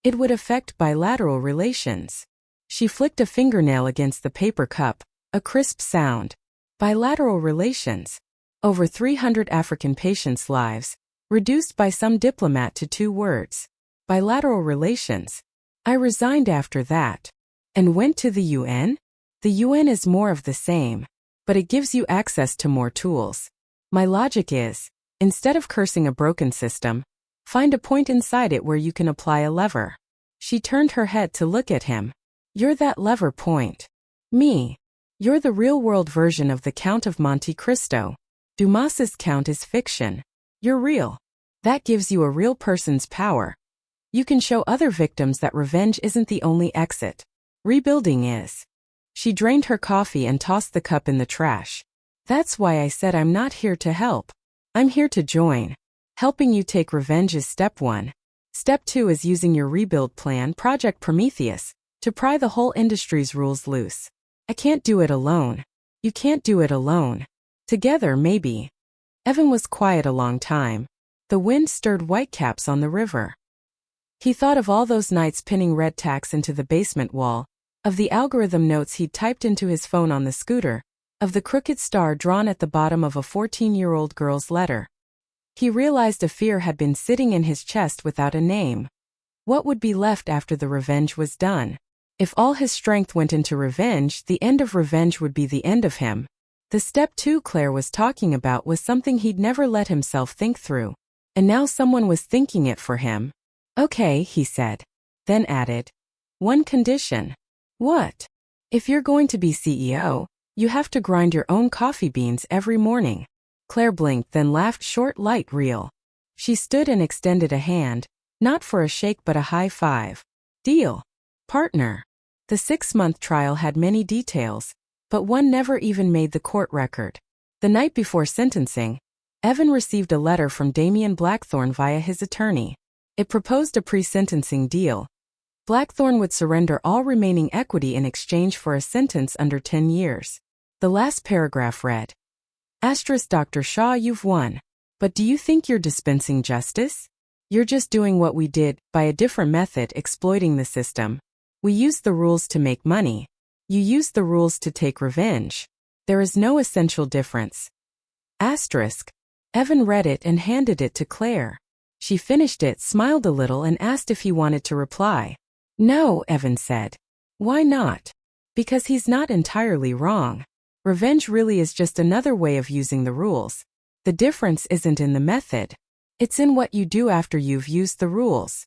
It would affect bilateral relations." She flicked a fingernail against the paper cup, a crisp sound. Bilateral relations. Over 300 African patients' lives, reduced by some diplomat to 2 words. Bilateral relations. I resigned after that. And went to the UN? The UN is more of the same, but it gives you access to more tools. My logic is, instead of cursing a broken system, find a point inside it where you can apply a lever. She turned her head to look at him. You're that lever point. Me. You're the real-world version of the Count of Monte Cristo. Dumas's Count is fiction. You're real. That gives you a real person's power. You can show other victims that revenge isn't the only exit. Rebuilding is. She drained her coffee and tossed the cup in the trash. That's why I said I'm not here to help. I'm here to join. Helping you take revenge is step 1. Step 2 is using your rebuild plan, Project Prometheus, to pry the whole industry's rules loose. I can't do it alone. You can't do it alone. Together, maybe. Evan was quiet a long time. The wind stirred whitecaps on the river. He thought of all those nights pinning red tacks into the basement wall, of the algorithm notes he'd typed into his phone on the scooter, of the crooked star drawn at the bottom of a 14-year-old girl's letter. He realized a fear had been sitting in his chest without a name. What would be left after the revenge was done? If all his strength went into revenge, the end of revenge would be the end of him. The step 2 Claire was talking about was something he'd never let himself think through. And now someone was thinking it for him. Okay, he said. Then added, one condition. What? If you're going to be CEO, you have to grind your own coffee beans every morning. Claire blinked, then laughed short, light, real. She stood and extended a hand, not for a shake but a high five. Deal. Partner. The 6-month trial had many details, but one never even made the court record. The night before sentencing, Evan received a letter from Damian Blackthorne via his attorney. It proposed a pre-sentencing deal. Blackthorne would surrender all remaining equity in exchange for a sentence under 10 years. The last paragraph read, Dr. Shaw, you've won. But do you think you're dispensing justice? You're just doing what we did, by a different method, exploiting the system. We used the rules to make money. You used the rules to take revenge. There is no essential difference. Evan read it and handed it to Claire. She finished it, smiled a little, and asked if he wanted to reply. No, Evan said. Why not? Because he's not entirely wrong. Revenge really is just another way of using the rules. The difference isn't in the method. It's in what you do after you've used the rules.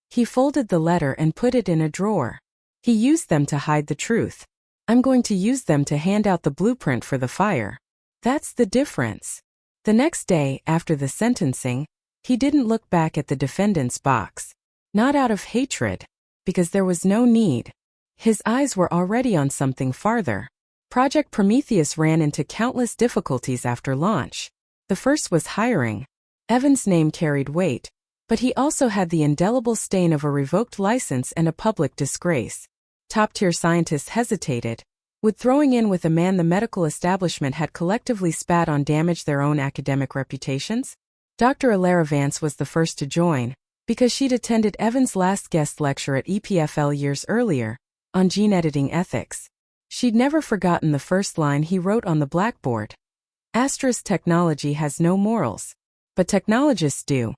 He folded the letter and put it in a drawer. He used them to hide the truth. I'm going to use them to hand out the blueprint for the fire. That's the difference. The next day, after the sentencing, he didn't look back at the defendant's box. Not out of hatred, because there was no need. His eyes were already on something farther. Project Prometheus ran into countless difficulties after launch. The first was hiring. Evan's name carried weight, but he also had the indelible stain of a revoked license and a public disgrace. Top-tier scientists hesitated. Would throwing in with a man the medical establishment had collectively spat on damage their own academic reputations? Dr. Alara Vance was the first to join, because she'd attended Evan's last guest lecture at EPFL years earlier, on gene editing ethics. She'd never forgotten the first line he wrote on the blackboard. Technology has no morals. But technologists do.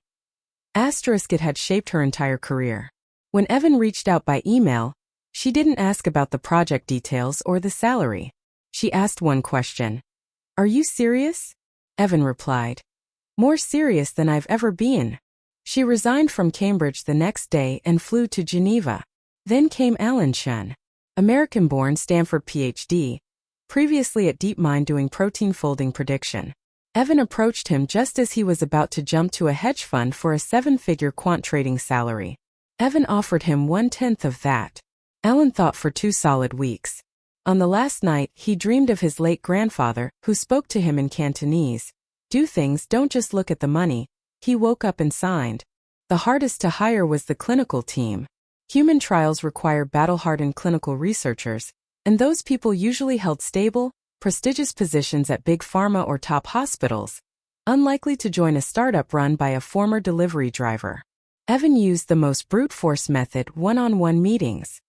It had shaped her entire career. When Evan reached out by email, she didn't ask about the project details or the salary. She asked one question. Are you serious? Evan replied. More serious than I've ever been. She resigned from Cambridge the next day and flew to Geneva. Then came Alan Shun. American-born Stanford PhD, previously at DeepMind doing protein folding prediction. Evan approached him just as he was about to jump to a hedge fund for a 7-figure quant trading salary. Evan offered him 1/10 of that. Alan thought for 2 solid weeks. On the last night, he dreamed of his late grandfather, who spoke to him in Cantonese. Do things, don't just look at the money. He woke up and signed. The hardest to hire was the clinical team. Human trials require battle-hardened clinical researchers, and those people usually held stable, prestigious positions at big pharma or top hospitals, unlikely to join a startup run by a former delivery driver. Evan used the most brute force method, one-on-one meetings.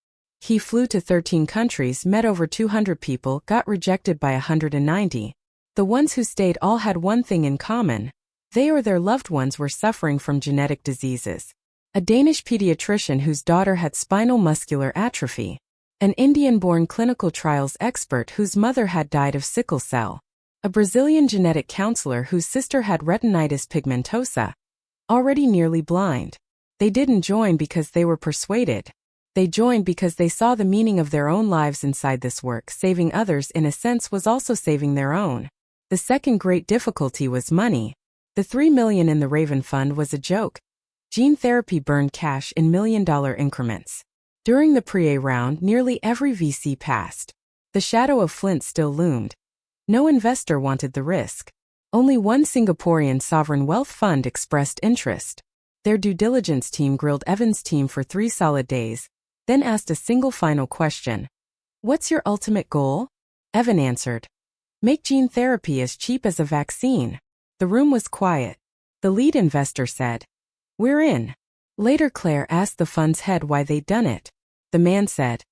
He flew to 13 countries, met over 200 people, got rejected by 190. The ones who stayed all had one thing in common. They or their loved ones were suffering from genetic diseases. A Danish pediatrician whose daughter had spinal muscular atrophy. An Indian-born clinical trials expert whose mother had died of sickle cell. A Brazilian genetic counselor whose sister had retinitis pigmentosa. Already nearly blind. They didn't join because they were persuaded. They joined because they saw the meaning of their own lives inside this work. Saving others in a sense was also saving their own. The second great difficulty was money. The $3 million in the Raven Fund was a joke. Gene therapy burned cash in million-dollar increments. During the pre-A round, nearly every VC passed. The shadow of Flint still loomed. No investor wanted the risk. Only one Singaporean sovereign wealth fund expressed interest. Their due diligence team grilled Evan's team for 3 solid days, then asked a single final question. What's your ultimate goal? Evan answered. Make gene therapy as cheap as a vaccine. The room was quiet. The lead investor said, We're in. Later Claire asked the fund's head why they'd done it. The man said,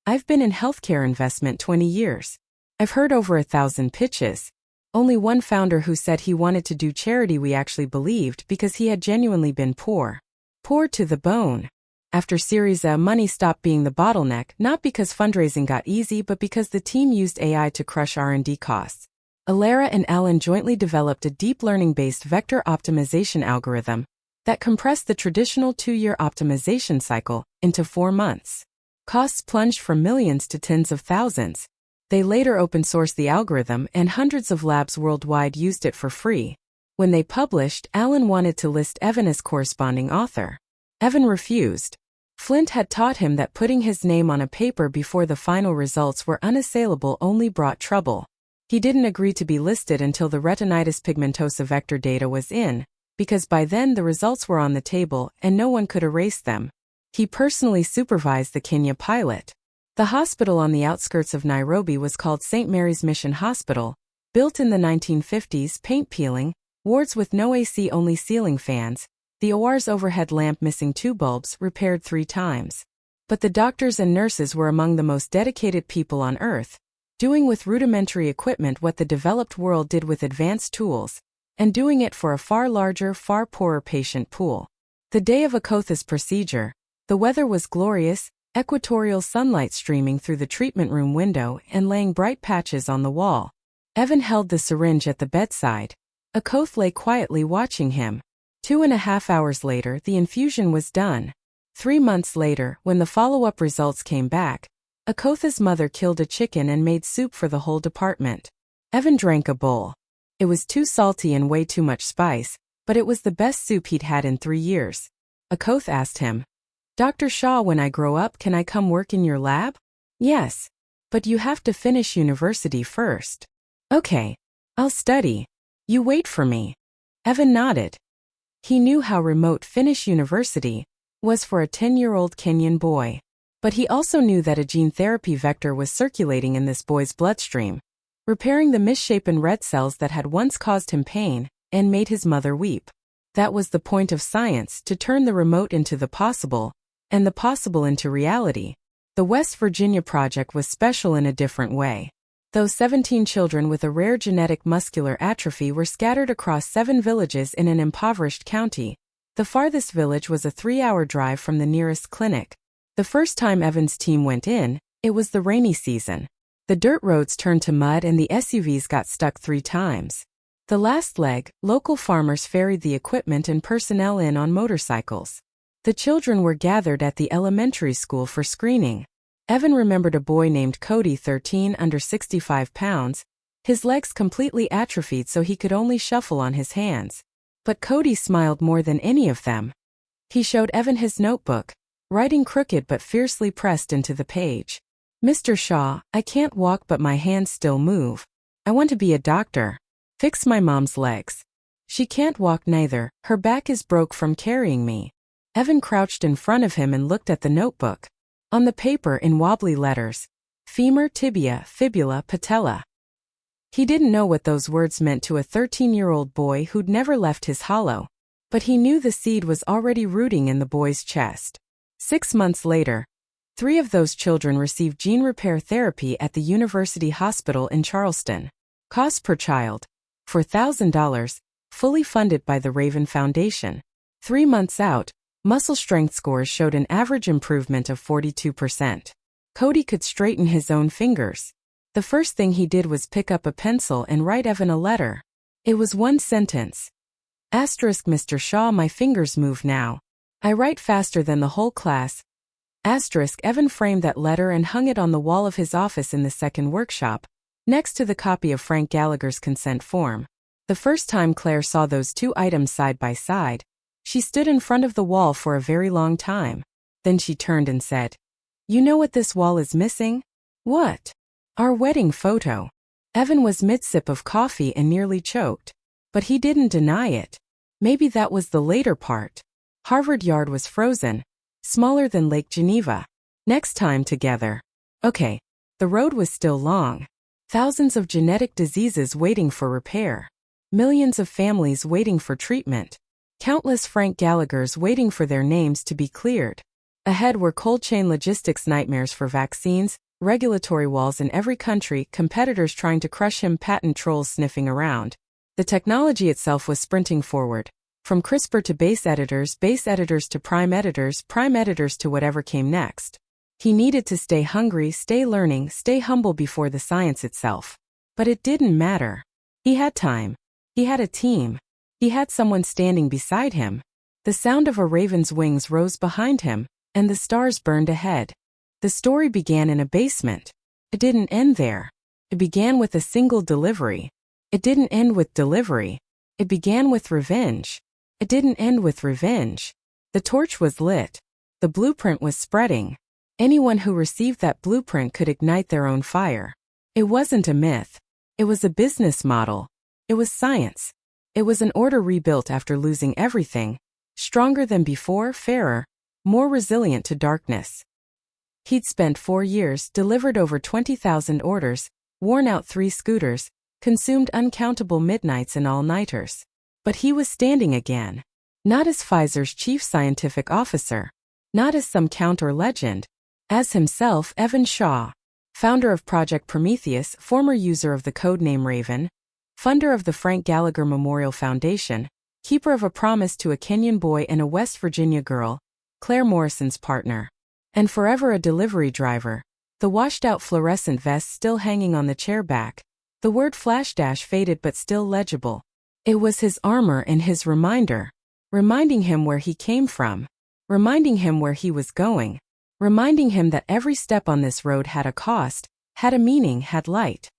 I've been in healthcare investment 20 years. I've heard over 1,000 pitches. Only one founder who said he wanted to do charity we actually believed because he had genuinely been poor. Poor to the bone. After Series A, money stopped being the bottleneck, not because fundraising got easy but because the team used AI to crush R&D costs. Alara and Alan jointly developed a deep learning-based vector optimization algorithm that compressed the traditional 2-year optimization cycle into 4 months. Costs plunged from millions to tens of thousands. They later open-sourced the algorithm and hundreds of labs worldwide used it for free. When they published, Alan wanted to list Evan as corresponding author. Evan refused. Flint had taught him that putting his name on a paper before the final results were unassailable only brought trouble. He didn't agree to be listed until the retinitis pigmentosa vector data was in, because by then the results were on the table and no one could erase them. He personally supervised the Kenya pilot. The hospital on the outskirts of Nairobi was called St. Mary's Mission Hospital, built in the 1950s, paint peeling, wards with no AC, only ceiling fans, the OR's overhead lamp missing 2 bulbs, repaired 3 times. But the doctors and nurses were among the most dedicated people on earth, doing with rudimentary equipment what the developed world did with advanced tools, and doing it for a far larger, far poorer patient pool. The day of Akotha's procedure, the weather was glorious, equatorial sunlight streaming through the treatment room window and laying bright patches on the wall. Evan held the syringe at the bedside. Akoth lay quietly watching him. 2.5 hours later, the infusion was done. 3 months later, when the follow-up results came back, Akotha's mother killed a chicken and made soup for the whole department. Evan drank a bowl. It was too salty and way too much spice, but it was the best soup he'd had in 3 years. Akoth asked him, "Dr. Shaw, when I grow up, can I come work in your lab?" "Yes. But you have to finish university first." "Okay. I'll study. You wait for me." Evan nodded. He knew how remote finish university was for a 10-year-old Kenyan boy. But he also knew that a gene therapy vector was circulating in this boy's bloodstream, repairing the misshapen red cells that had once caused him pain and made his mother weep. That was the point of science, to turn the remote into the possible, and the possible into reality. The West Virginia project was special in a different way. Though 17 children with a rare genetic muscular atrophy were scattered across 7 villages in an impoverished county, the farthest village was a 3-hour drive from the nearest clinic. The first time Evan's team went in, it was the rainy season. The dirt roads turned to mud and the SUVs got stuck 3 times. The last leg, local farmers ferried the equipment and personnel in on motorcycles. The children were gathered at the elementary school for screening. Evan remembered a boy named Cody, 13, under 65 pounds, his legs completely atrophied so he could only shuffle on his hands. But Cody smiled more than any of them. He showed Evan his notebook, writing crooked but fiercely pressed into the page. "Mr. Shaw, I can't walk but my hands still move. I want to be a doctor. Fix my mom's legs. She can't walk neither, her back is broke from carrying me." Evan crouched in front of him and looked at the notebook. On the paper in wobbly letters, femur, tibia, fibula, patella. He didn't know what those words meant to a 13-year-old boy who'd never left his hollow, but he knew the seed was already rooting in the boy's chest. 6 months later, 3 of those children received gene repair therapy at the University Hospital in Charleston. Cost per child, $4,000, fully funded by the Raven Foundation. 3 months out, muscle strength scores showed an average improvement of 42%. Cody could straighten his own fingers. The first thing he did was pick up a pencil and write Evan a letter. It was 1 sentence. Asterisk, "Mr. Shaw, my fingers move now. I write faster than the whole class." Asterisk. Evan framed that letter and hung it on the wall of his office in the second workshop, next to the copy of Frank Gallagher's consent form. The first time Claire saw those 2 items side by side, she stood in front of the wall for a very long time. Then she turned and said, "You know what this wall is missing?" "What?" "Our wedding photo." Evan was mid-sip of coffee and nearly choked. But he didn't deny it. Maybe that was the later part. Harvard Yard was frozen, smaller than Lake Geneva. Next time together. Okay. The road was still long. Thousands of genetic diseases waiting for repair. Millions of families waiting for treatment. Countless Frank Gallaghers waiting for their names to be cleared. Ahead were cold chain logistics nightmares for vaccines, regulatory walls in every country, competitors trying to crush him, patent trolls sniffing around. The technology itself was sprinting forward. From CRISPR to base editors to prime editors to whatever came next. He needed to stay hungry, stay learning, stay humble before the science itself. But it didn't matter. He had time. He had a team. He had someone standing beside him. The sound of a raven's wings rose behind him, and the stars burned ahead. The story began in a basement. It didn't end there. It began with a single delivery. It didn't end with delivery. It began with revenge. It didn't end with revenge. The torch was lit. The blueprint was spreading. Anyone who received that blueprint could ignite their own fire. It wasn't a myth. It was a business model. It was science. It was an order rebuilt after losing everything. Stronger than before, fairer, more resilient to darkness. He'd spent 4 years, delivered over 20,000 orders, worn out 3 scooters, consumed uncountable midnights and all-nighters. But he was standing again. Not as Pfizer's chief scientific officer. Not as some count or legend. As himself, Evan Shaw. Founder of Project Prometheus, former user of the codename Raven. Funder of the Frank Gallagher Memorial Foundation. Keeper of a promise to a Kenyan boy and a West Virginia girl. Claire Morrison's partner. And forever a delivery driver. The washed-out fluorescent vest still hanging on the chair back. The word flash dash faded but still legible. It was his armor and his reminder. Reminding him where he came from. Reminding him where he was going. Reminding him that every step on this road had a cost, had a meaning, had light.